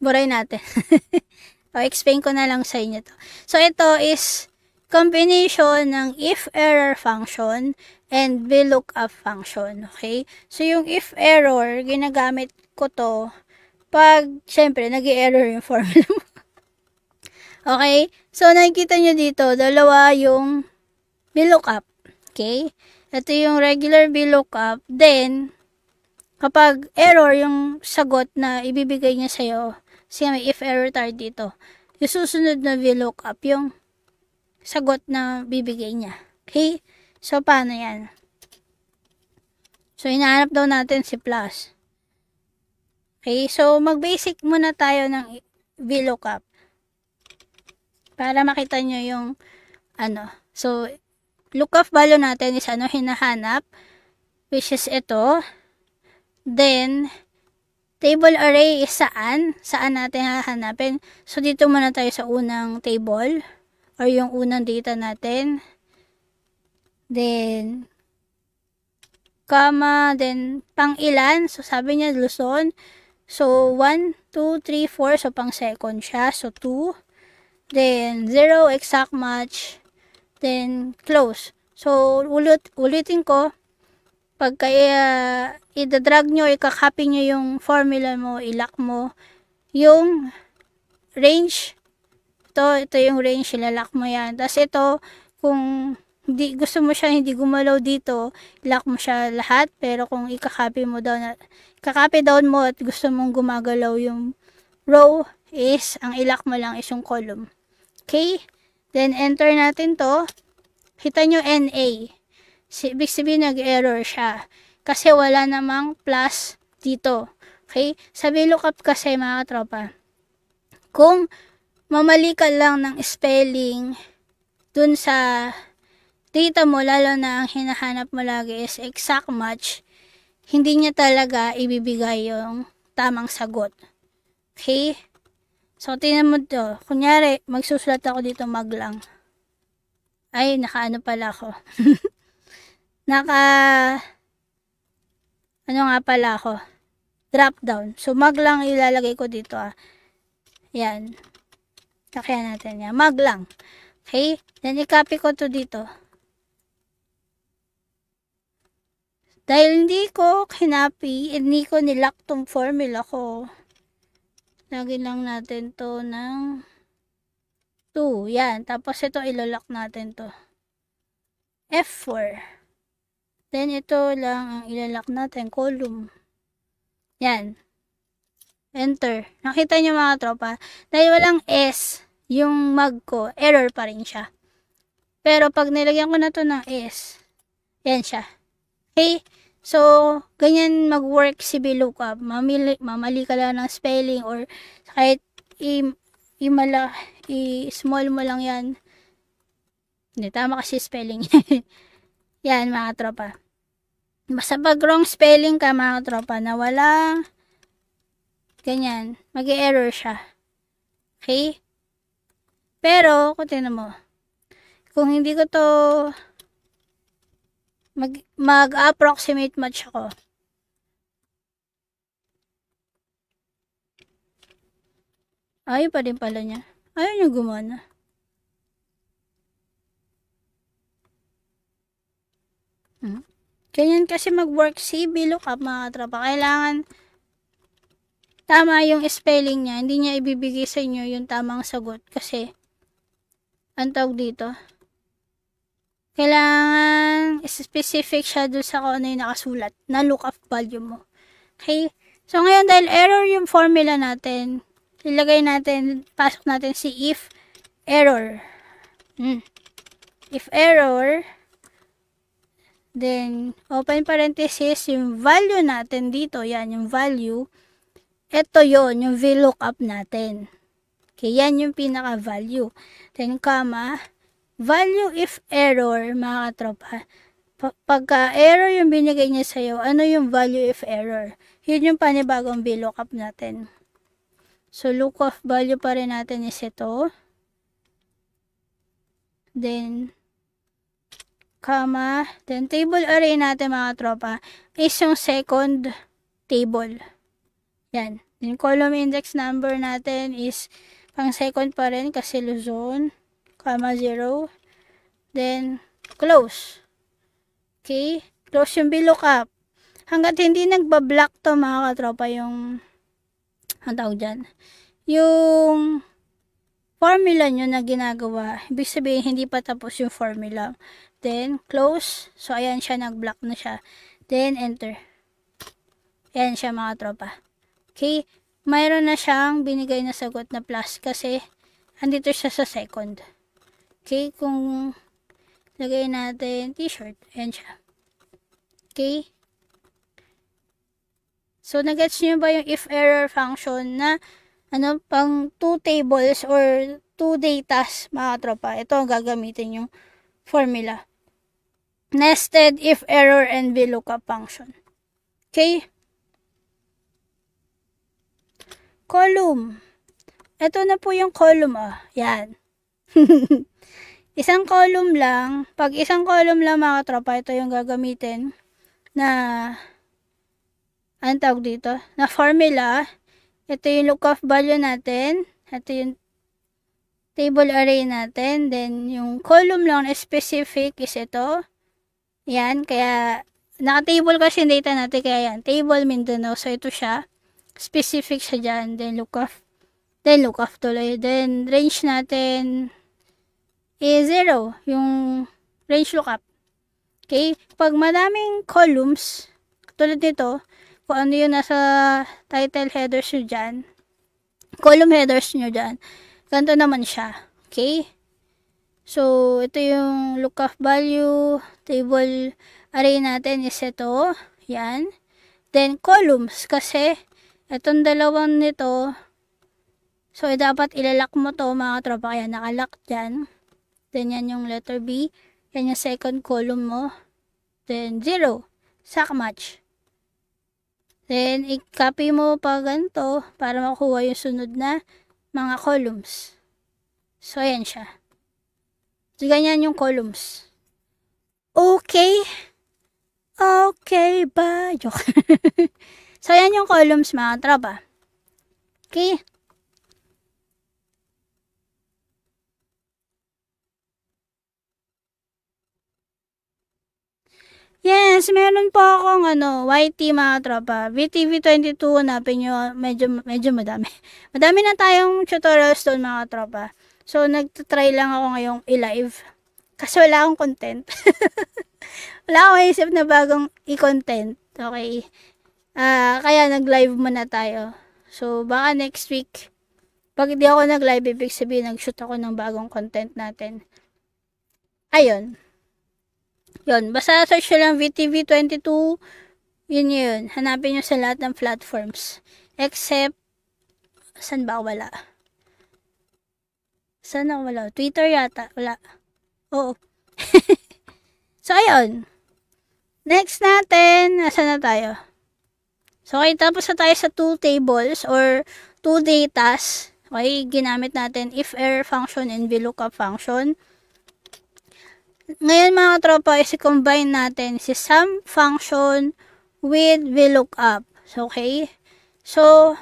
Buray natin. O, explain ko na lang sa inyo to. So, ito is combination ng if-error function and VLOOKUP function. Okay? So, yung if-error, ginagamit ko to pag, syempre, nag-error yung formula mo. Okay? So, nakikita nyo dito, dalawa yung VLOOKUP. Okay? Ito yung regular VLOOKUP. Then, kapag error yung sagot na ibibigay niya sa'yo, kasi may if-error tayo dito, yung susunod na VLOOKUP yung sagot na bibigay niya. Okay? So, paano yan? So, hinahanap daw natin si plus. Okay? So, mag-basic muna tayo ng VLOOKUP para makita nyo yung So, lookup value natin is hinahanap, which is ito. Then, table array is saan? Saan natin hahanapin? So, dito muna tayo sa unang table or yung unang data natin. Then, comma, then, pang ilan? So, sabi niya, Luzon. So, 1, 2, 3, 4. So, pang second siya. So, 2. Then, 0, exact match. Then, close. So, ulitin ko. Pagka i-drag nyo, i-copy nyo yung formula mo, ilock mo, yung range, ito yung range, ilalock mo yan. Tapos ito, kung gusto mo siya hindi gumalaw dito, ilock mo siya lahat, pero kung i-copy down mo at gusto mong gumagalaw yung row, is, ang ilock mo lang is yung column. Okay? Then, enter natin to. Kita nyo NA. Ibig sabihin nag-error siya. Kasi wala namang plus dito. Okay? Sa VLOOKUP kasi mga tropa, kung mamali ka lang ng spelling dun sa data mo, lalo na ang hinahanap mo lagi is exact match, hindi niya talaga ibibigay yung tamang sagot. Okay? So, tingnan mo to. Kunyari, magsusulat ako dito maglang. Ay, nakaano pala ako. Ano nga pala ako? Drop down. So, maglang ilalagay ko dito Yan. Kaya natin yan. Maglang. Okay? Then, i-copy ko to dito. Dahil hindi ko kinapi, hindi ko nilock tong formula ko. Lagyan lang natin to ng 2. Yan. Tapos ito, ilolock natin to. F4. Then, ito lang ang ilalock natin. Column. Yan. Enter. Nakita nyo mga tropa. Dahil walang S, yung mag ko, error pa rin siya. Pero, pag nilagyan ko na to ng S, yan siya. Okay? So, ganyan mag-work si VLOOKUP. Mamali ka lang ng spelling or kahit i-small mo lang yan. Hindi, tama kasi spelling. Yan, mga tropa. Basta pag wrong spelling ka, mga tropa, na wala ganyan, mag-error siya. Okay? Pero, kung tingnan mo, kung hindi ko to mag-approximate match ako. Ayaw pa din pala niya. Ayaw niya gumana. Ganyan kasi mag-work si VLOOKUP mga tropa. Kailangan tama yung spelling niya. Hindi niya ibibigay sa inyo yung tamang sagot. Kasi, ang tawag dito, kailangan specific siya doon sa kung ano yung nakasulat na lookup value mo. Okay? So, ngayon dahil error yung formula natin, ilagay natin, pasok natin si if error. If error, then, open parenthesis, yung value natin dito, yan, yung value, ito yon yung VLOOKUP natin. Okay, yan yung pinaka-value. Then, comma, value if error, mga katropa, pagka error yung binigay niya sa'yo, ano yung value if error? Yun yung panibagong VLOOKUP natin. So, lookup value pa rin natin is ito. Then, comma. Then, table array natin mga tropa is yung second table. Yan. Then, column index number natin is pang second pa rin kasi Luzon. Comma 0. Then, close. Okay? Close yung VLOOKUP. Hanggat hindi nagbablock to mga katropa yung ang tawag dyan. Yung formula nyo na ginagawa, ibig sabihin hindi pa tapos yung formula. Then, close. So, ayan siya, nag-block na siya. Then, enter. Ayan siya mga tropa. Okay? Mayroon na siyang binigay na sagot na plus kasi andito siya sa second. Okay? Kung lagay natin t-shirt, ayan siya. Okay? So, nagets nyo ba yung if error function na pang 2 tables or 2 datas mga tropa? Ito ang gagamitin yung formula. Nested if error and VLOOKUP function. Okay? Column. Ito na po yung column. Yan. Isang column lang. Pag isang column lang mga tropa, ito yung gagamitin na anong tawag dito? Na formula. Ito yung lookup value natin. Ito yung table array natin. Then, yung column lang na specific is ito. Yan. Kaya, naka-table kasi yung data natin. Kaya yan. Table Mindanao. So, ito siya. Specific siya dyan. Then, lookup. Then, lookup tuloy. Then, range natin is 0. Yung range lookup. Okay? Pag madaming columns, tulad nito, kung ano yung nasa title headers nyo dyan, column headers nyo dyan, ganito naman siya. Okay? So, ito yung lookup value, table array natin is ito. Yan. Then, columns, kasi itong dalawang nito, so, dapat ilalak mo to mga tropa, kaya nakalock dyan. Then, yan yung letter B. Yan yung second column mo. Then, 0. Sack match. Then, i-copy mo pa ganito para makuha yung sunod na mga columns. So, ayan siya. So, ganyan yung columns. Okay. Okay, bye. Joke. So, ayan yung columns mga tropa. Okay. Yes, meron po akong YT mga tropa. VTV22, hanapin nyo. Medyo madami. Madami na tayong tutorials doon mga tropa. So, nagtatry lang ako ngayong i-live. Kasi wala akong content. Wala akong isip na bagong i-content. Okay. Kaya nag-live muna tayo. So, baka next week, pag hindi ako nag-live, ibig sabihin, nag-shoot ako ng bagong content natin. Ayun. Yun, basta search nyo lang VTV22, yun. Hanapin nyo sa lahat ng platforms. Except, saan ba wala? Saan ako wala? Twitter yata, wala. Oo. So, ayun. Next natin, nasa na tayo? So, okay, tapos na tayo sa 2 tables or 2 datas. Okay, ginamit natin if error function and VLOOKUP function. Ngayon mga tropa, i-combine natin si sum function with VLOOKUP. So, okay? So,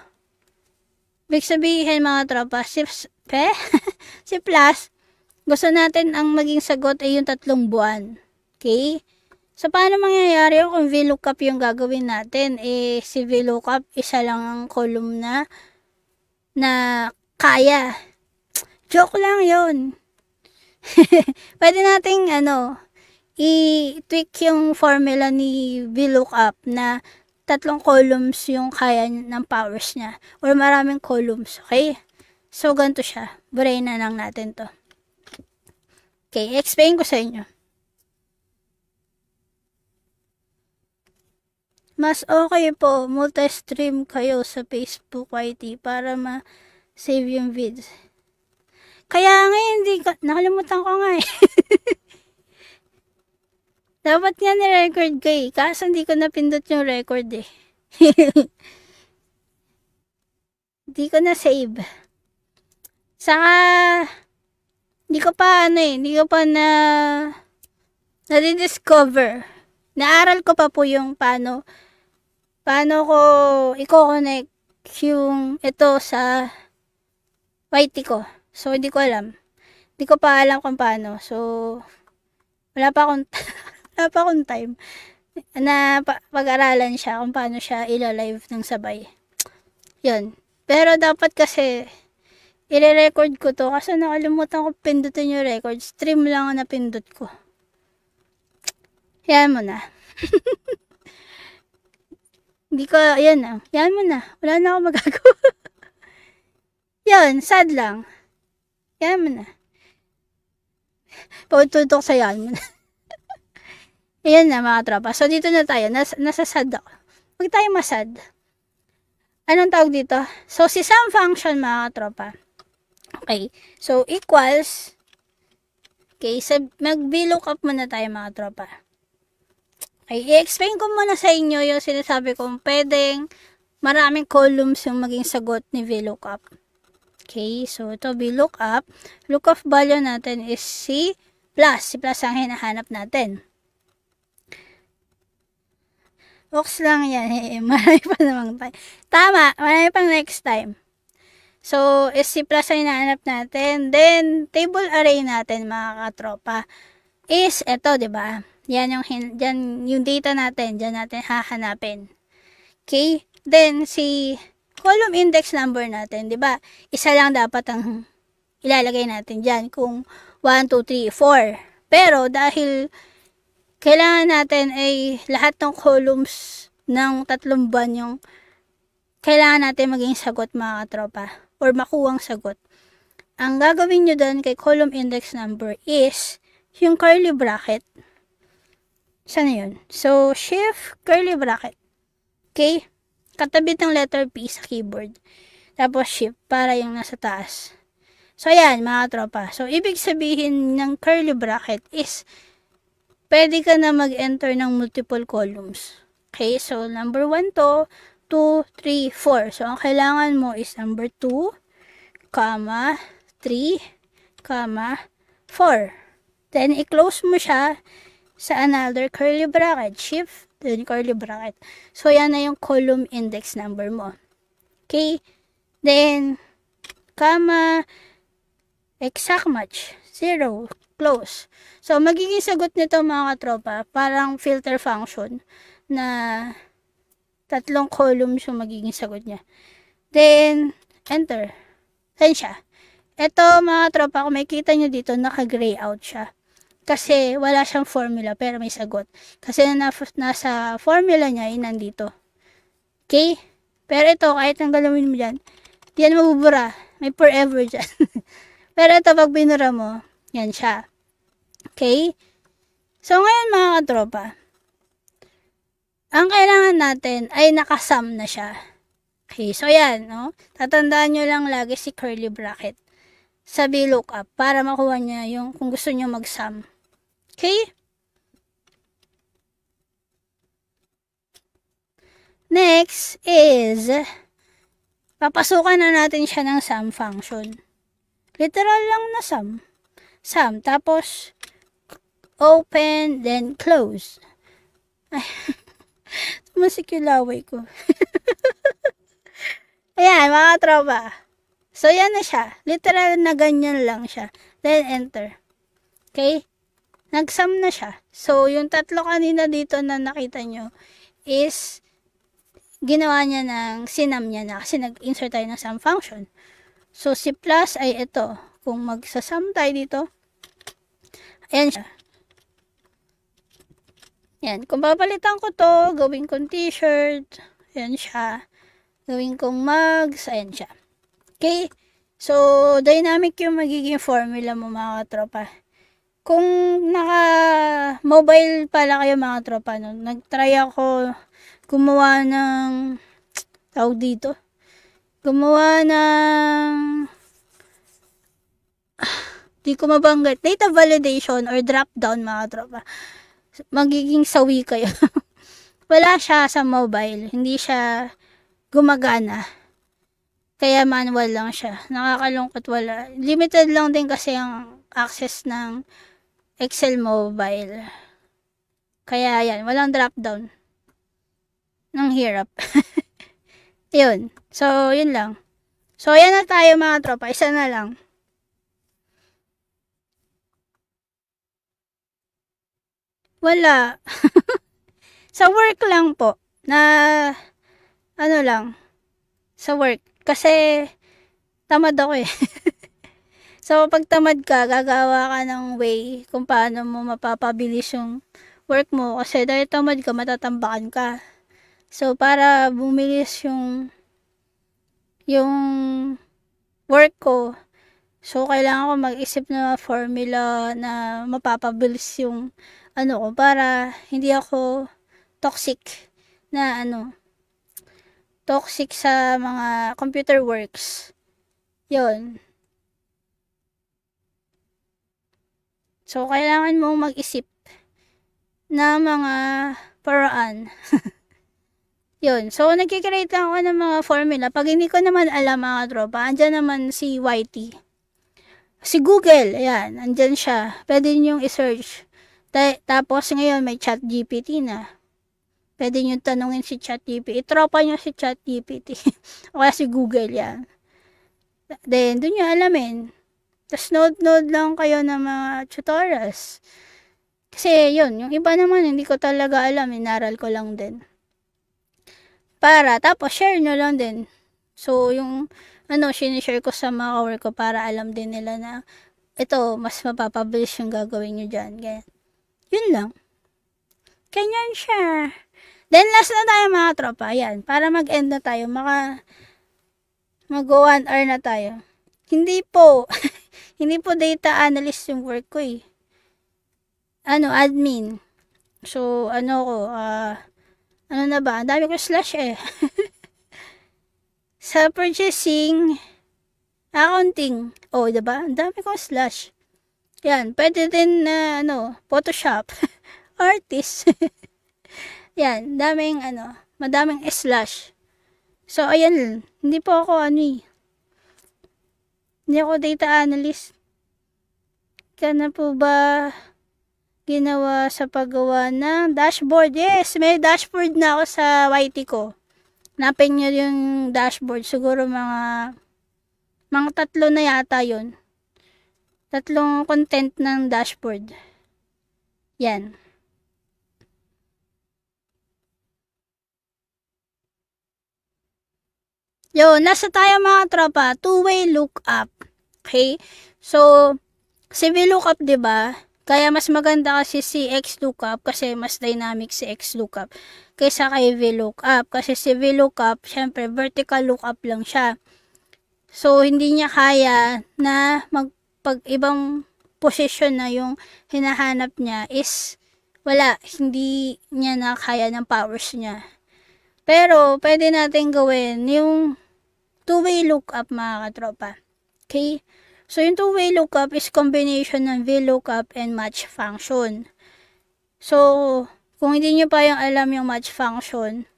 ibig sabihin mga tropa, si plus, gusto natin ang maging sagot ay yung 3 buwan. Okay? So, paano mangyayari kung VLOOKUP yung gagawin natin? Si VLOOKUP, isa lang ang column na kaya. Joke lang yon. Pwede nating i-tweak yung formula ni VLOOKUP na 3 columns yung kaya ng powers niya or maraming columns, okay? So, ganito siya. Burayin na lang natin to. Okay, explain ko sa inyo. Mas okay po, multi-stream kayo sa Facebook YT para ma-save yung vids. Kaya ngayon, nakalimutan ko nga eh. Dapat nga ni-record ko eh. Kaso hindi ko napindot yung record eh. Hindi ko na save. Saka, hindi ko pa na-discover. Naaral ko pa po yung paano ko i-connect yung ito sa YT ko. So, hindi ko alam. Hindi ko pa alam kung paano. So, wala pa akong time na pag-aralan siya kung paano siya ila-live ng sabay. Yun. Pero dapat kasi i-record ko to kasi nakalimutan ko pindutin yung record. Stream lang ang napindot ko. Yan mo na. Hindi ko, yan na. Yan mo na. Wala na ako magagawa. Yan, sad lang. Yan mo na. Pagtutok sa yan mo na. Ayan na mga tropa. So, dito na tayo. Nasa sad ako. Huwag tayo masad. Anong tawag dito? So, si sum function mga tropa. Okay. So, equals. Okay. So, mag-VLOOKUP muna tayo mga tropa. Okay. I-explain ko muna sa inyo yung sinasabi kong pwedeng maraming columns yung maging sagot ni VLOOKUP. Okay. So, ito VLOOKUP. Lookup value natin is C+. Si plus ang hinahanap natin. Ox lang yan. Marami pa namang time. Tama. Marami pang next time. So, SC plus ang hinahanap natin. Then, table array natin, mga katropa, is ito, diba? Yan yung data natin. Diyan natin hahanapin. Okay? Then, si column index number natin, diba? Isa lang dapat ang ilalagay natin dyan. Kung 1, 2, 3, 4. Pero, dahil kailangan natin ay lahat ng columns ng 3 buwan yung kailangan natin maging sagot mga katropa or makuwang sagot. Ang gagawin nyo doon kay column index number is yung curly bracket. Saan yun? So, shift curly bracket. Okay? Katabi ng letter P sa keyboard. Tapos shift para yung nasa taas. So, ayan mga katropa. So, ibig sabihin ng curly bracket is pwede ka na mag-enter ng multiple columns. Okay, so number 1 to 2, 3, 4. So, ang kailangan mo is number 2, 3, 4. Then, i-close mo siya sa another curly bracket. Shift, then curly bracket. So, yan na yung column index number mo. Okay, then, exact match, 0. Close. So, magiging sagot nito mga katropa, parang filter function na 3 columns yung magiging sagot niya. Then, enter. Then siya. Ito mga tropa, kung makikita nyo dito, naka-gray out siya. Kasi wala siyang formula, pero may sagot. Kasi nasa formula niya, ay nandito. Okay? Pero ito, kahit ang galawin mo dyan, yan mabubura. May forever dyan. Pero ito, pag binura mo, yan siya. Okay? So, ngayon mga katropa, ang kailangan natin ay nakasum na siya. Okay, so yan, no? Tatandaan nyo lang lagi si curly bracket sa VLOOKUP para makuha niya yung kung gusto nyo mag-sum. Okay? Next is, papasukan na natin siya ng sum function. Literal lang na sum. Sum. Tapos, open, then close. Ay, tumasik yung laway ko. Ayan, mga tropa. So, yan na siya. Literal na ganyan lang siya. Then, enter. Okay? Nag-sum na siya. So, yung 3 kanina dito na nakita nyo is ginawa niya sinum niya na kasi nag-insert tayo ng sum function. So, si plus ay ito. Kung magsasum tayo dito, ayan siya. Yan. Kung papalitan ko to, gawin kong t-shirt, ayan siya. Gawin kong mugs, ayan siya. Okay? So, dynamic yung magiging formula mo mga tropa. Kung naka-mobile pala kayo mga tropa, no? Nag-try ako gumawa ng tawag dito. Gumawa ng di ko mabanggit. Data validation or drop down mga tropa. magiging sawi kayo. Wala siya sa mobile, hindi siya gumagana. Kaya manual lang siya. Nakakalungkot, wala. Limited lang din kasi ang access ng Excel mobile. Kaya yan, walang drop down. Nang hirap. Yun. So, yun lang. So, yan na tayo mga tropa. Isa na lang. Wala. Sa work lang po. Na, ano lang. Sa work. Kasi, tamad ako eh. So, pag tamad ka, gagawa ka ng way kung paano mo mapapabilis yung work mo. Kasi dahil tamad ka, matatambakan ka. So, para bumilis yung work ko, so, kailangan ko mag-isip na formula na mapapabilis yung ano ko para hindi ako toxic na toxic sa mga computer works. Yun. So, kailangan mong mag-isip na mga paraan. Yun. So, nagkikreate lang ako ng mga formula. Pag hindi ko naman alam mga tropa, andyan naman si YT. Si Google, ayan, andyan siya. Pwede niyong i-search. Tapos ngayon may ChatGPT na. Pwede nyo tanungin si ChatGPT. Itropa nyo si ChatGPT. O kaya si Google yan. Then, doon nyo alamin. Tapos node lang kayo ng mga tutorials. Kasi yun, yung iba naman hindi ko talaga alam. Inaral ko lang din. Tapos share nyo lang din. So, yung sinishare ko sa mga kawork ko para alam din nila na ito, mas mapapabilis yung gagawin nyo dyan. Ganyan. Yun lang. Ganyan siya. Then, last na tayo mga tropa. Ayan, para mag-end na tayo. Mag-go 1 hour na tayo. Hindi po. Hindi po data analyst yung work ko eh. Admin. So, ano na ba? Ang dami ko slash eh. Sa purchasing, accounting. Oh, diba? Ang dami ko slash. Yan. Pwede din na, Photoshop. Artist. Yan, madaming slash. So, ayan, hindi po ako hindi ako data analyst. Kaya na po ba ginawa sa paggawa ng dashboard? Yes, may dashboard na ako sa YT ko. Hanapin nyo yung dashboard. Siguro mga 3 na yata yun. 3 content ng dashboard. Yan. Yun, nasa tayo mga tropa, two-way lookup. Okay? So, si VLOOKUP, diba? Kaya mas maganda kasi si XLOOKUP kasi mas dynamic si XLOOKUP kaysa kay VLOOKUP. Kasi si VLOOKUP, syempre, vertical lookup lang siya. So, hindi niya kaya na pag ibang position na yung hinahanap niya is wala, hindi niya na kaya ng powers niya. Pero, pwede natin gawin yung two-way lookup mga katropa. Okay? So, yung two-way lookup is combination ng VLOOKUP and match function. So, kung hindi nyo pa yung alam yung match function,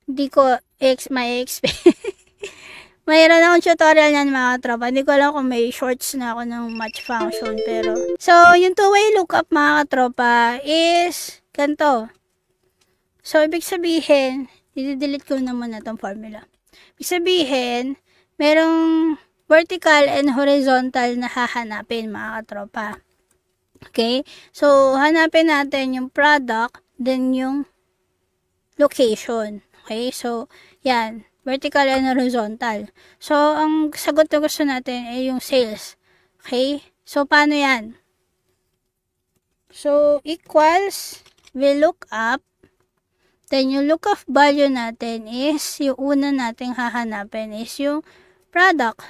hindi ko ma-explain. Mayroon akong tutorial yan mga tropa. Hindi ko alam kung may shorts na ako ng match function. So, yung two-way lookup mga tropa is ganito. So, ibig sabihin, i-delete ko na muna itong formula. Ibig sabihin, merong vertical and horizontal na hahanapin mga katropa. Okay? So, hanapin natin yung product, then yung location. Okay? So, yan. Vertical and horizontal. So, ang sagot na gusto natin ay yung sales. Okay? So, paano yan? So, equals VLOOKUP. Then, yung lookup value natin is, yung una nating hahanapin is yung product.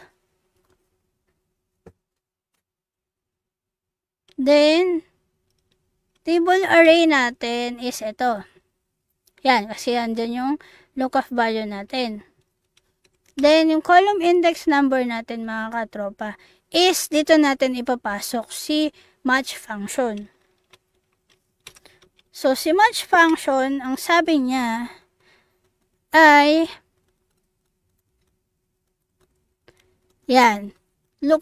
Then, table array natin is ito. Yan, kasi andyan yung lookup value natin. Then, yung column index number natin mga katropa is dito natin ipapasok si match function. So, si match function, ang sabi niya ay yan.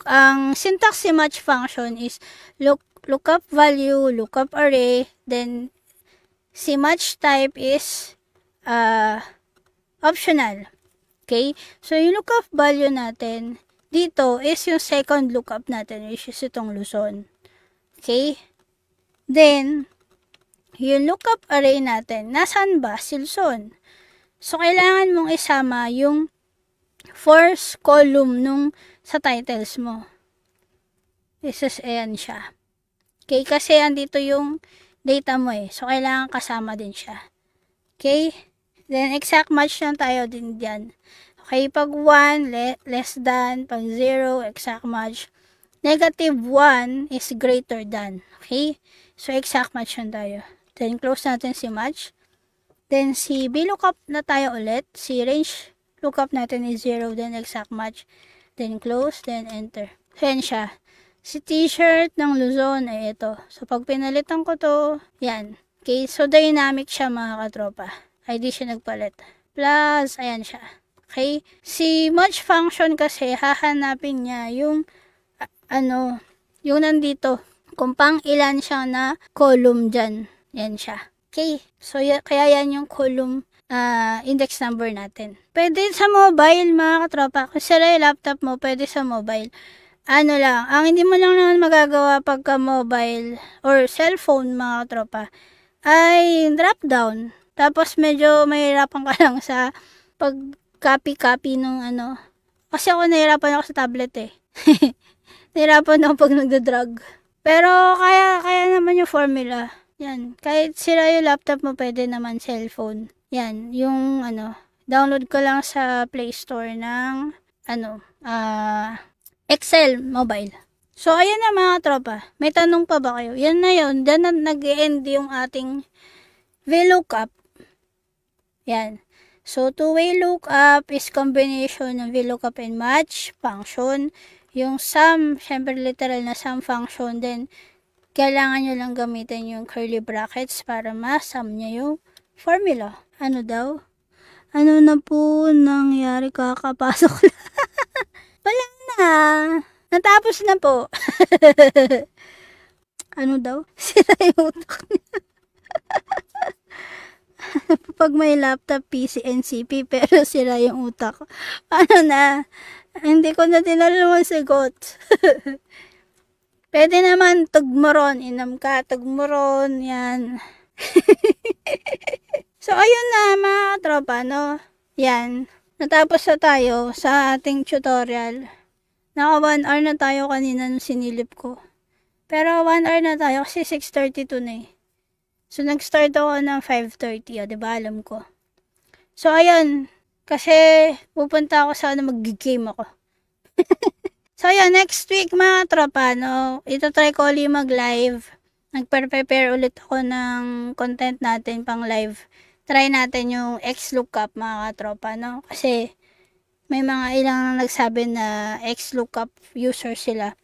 Ang syntax si match function is lookup value, lookup array, then si match type is optional. Okay? So, yung lookup value natin dito is yung second lookup natin, which is itong Luzon. Okay? Then, yung lookup array natin, nasaan ba? Si Luzon. So, kailangan mong isama yung first column nung sa titles mo. Ayan siya. Okay? Kasi andito yung data mo eh. So, kailangan kasama din siya. Okay? Then, exact match lang tayo din dyan. Okay? Pag 1, less than. Pag 0, exact match. Negative 1 is greater than. Okay? So, exact match lang tayo. Then, close natin si match. Then, si VLOOKUP na tayo ulit. Si range lookup natin is 0. Then, exact match. Then, close. Then, enter. So, yan siya. Si t-shirt ng Luzon ay ito. So, pag pinalitan ko to, yan. Okay, so dynamic siya mga katropa. Ay, di siya nagpalit. Plus, ayan siya. Okay, si match function kasi, hahanapin niya yung, yung nandito. Kung pang ilan siya na column dyan. Yan siya. Okay, so kaya yan yung column index number natin. Pwede sa mobile mga katropa. Kung sila yung laptop mo, pwede sa mobile. Ano lang, ang hindi mo lang naman magagawa pagka mobile or cellphone mga katropa ay drop down. Tapos medyo mahirapan ka lang sa pag copy nung Kasi ako nahirapan ako sa tablet eh. Nahirapan ako pag nagda-drag. Pero kaya naman yung formula. Yan, kahit sira yung laptop mo, pwede naman cellphone. Yan, yung download ko lang sa Play Store ng Excel mobile. So, ayan na mga tropa. May tanong pa ba kayo? Yan na yun. Diyan na nag-end yung ating VLOOKUP. Yan. So, two-way lookup is combination ng VLOOKUP and match function. Yung sum, syempre literal na sum function. Then, kailangan nyo lang gamitin yung curly brackets para ma-sum nyo yung formula. Ano daw? Ano na po nangyari? Kakapasok lang. Wala na. Natapos na po. Ano daw? Sira yung utak niya. Pag may laptop, PC, NCP, pero sira yung utak. Ano na? Hindi ko na tinalaman sagot. Pwede naman tugmoron. Inam ka, tugmoron. Yan. So, ayun na mga tropa, no? Yan. Natapos na tayo sa ating tutorial. Naka 1 hour na tayo kanina nung sinilip ko. Pero 1 hour na tayo kasi 6:32 na eh. So, nag-start ako ng 5:30. Diba? Alam ko. So, ayun. Kasi pupunta ako sa mag-game ako. So, ayun. Next week mga tropa, no? Ito-try ko ulit mag-live. Nag-prepare ulit ako ng content natin pang live. Try natin yung XLOOKUP mga katropa, no? Kasi may mga ilang nagsabi na XLOOKUP user sila.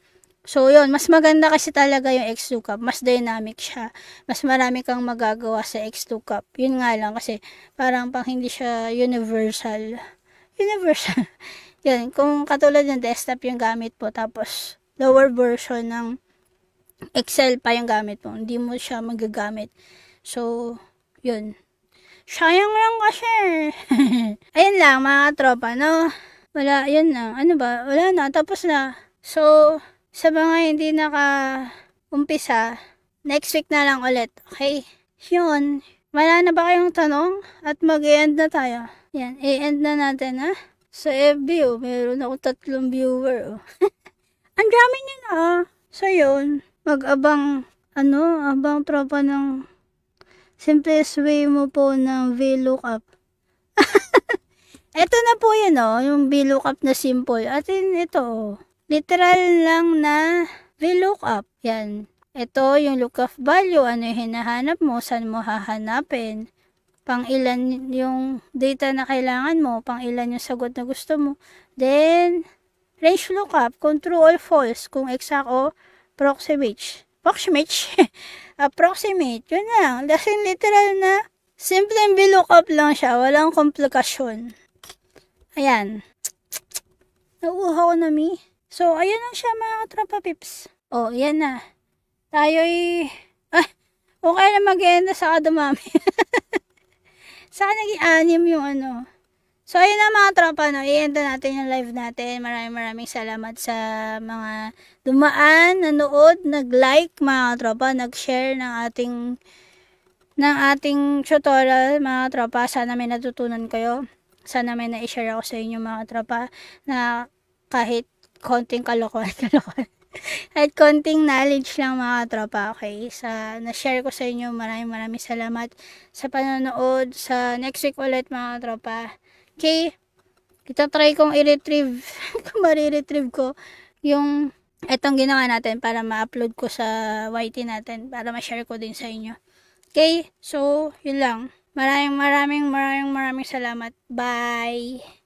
So, yun. Mas maganda kasi talaga yung XLOOKUP. Mas dynamic siya. Mas marami kang magagawa sa XLOOKUP. Yun nga lang kasi parang pang hindi siya universal. Universal. Yun. Kung katulad ng desktop yung gamit po, tapos lower version ng Excel pa yung gamit mo. Hindi mo siya magagamit. So, yun. Sayang lang kasi. Ayun lang, mga tropa, no? Wala, yun na. Ano ba? Wala na, tapos na. So, sa mga hindi naka-umpisa, next week na lang ulit. Okay? Yun. Wala na ba kayong tanong? At mag-e-end na tayo. Yan, i-end na natin, ha? Sa FB, meron ako 3 viewer, Ang dami niya na, So, yun. Mag-abang, abang tropa ng simplest way mo po ng VLOOKUP. Ito na po yun, yung VLOOKUP na simple. At ito, literal lang na VLOOKUP. Yan. Ito yung lookup value. Ano yung hinahanap mo? Saan mo hahanapin? Pang ilan yung data na kailangan mo? Pang ilan yung sagot na gusto mo? Then, range lookup. Kung true or false. Kung exact o approximate. approximate. Yun lang. Lasing literal na simpleng VLOOKUP lang siya. Walang komplikasyon. Ayan. Nauuhaw na mi. So, ayun lang siya mga katropa pips. Oh, yan na. Tayo'y okay na mag-end sa dumami. Saka naging 6 yung ano. So, ayun na mga tropa, no? I-end na natin yung live natin. Maraming salamat sa mga dumaan, nanood, nag-like, mga tropa, nag-share ng ating tutorial, mga tropa. Sana may natutunan kayo. Sana may na-share ako sa inyo, mga tropa, na kahit konting kalokohan. Kahit konting knowledge lang, mga tropa, okay? Na-share ko sa inyo. Maraming salamat sa panonood. Sa next week ulit, mga tropa. Okay, try kong i-retrieve kung mariretrieve ko yung etong ginawa natin para ma-upload ko sa YT natin para ma-share ko din sa inyo. Okay, so yun lang. Maraming salamat. Bye!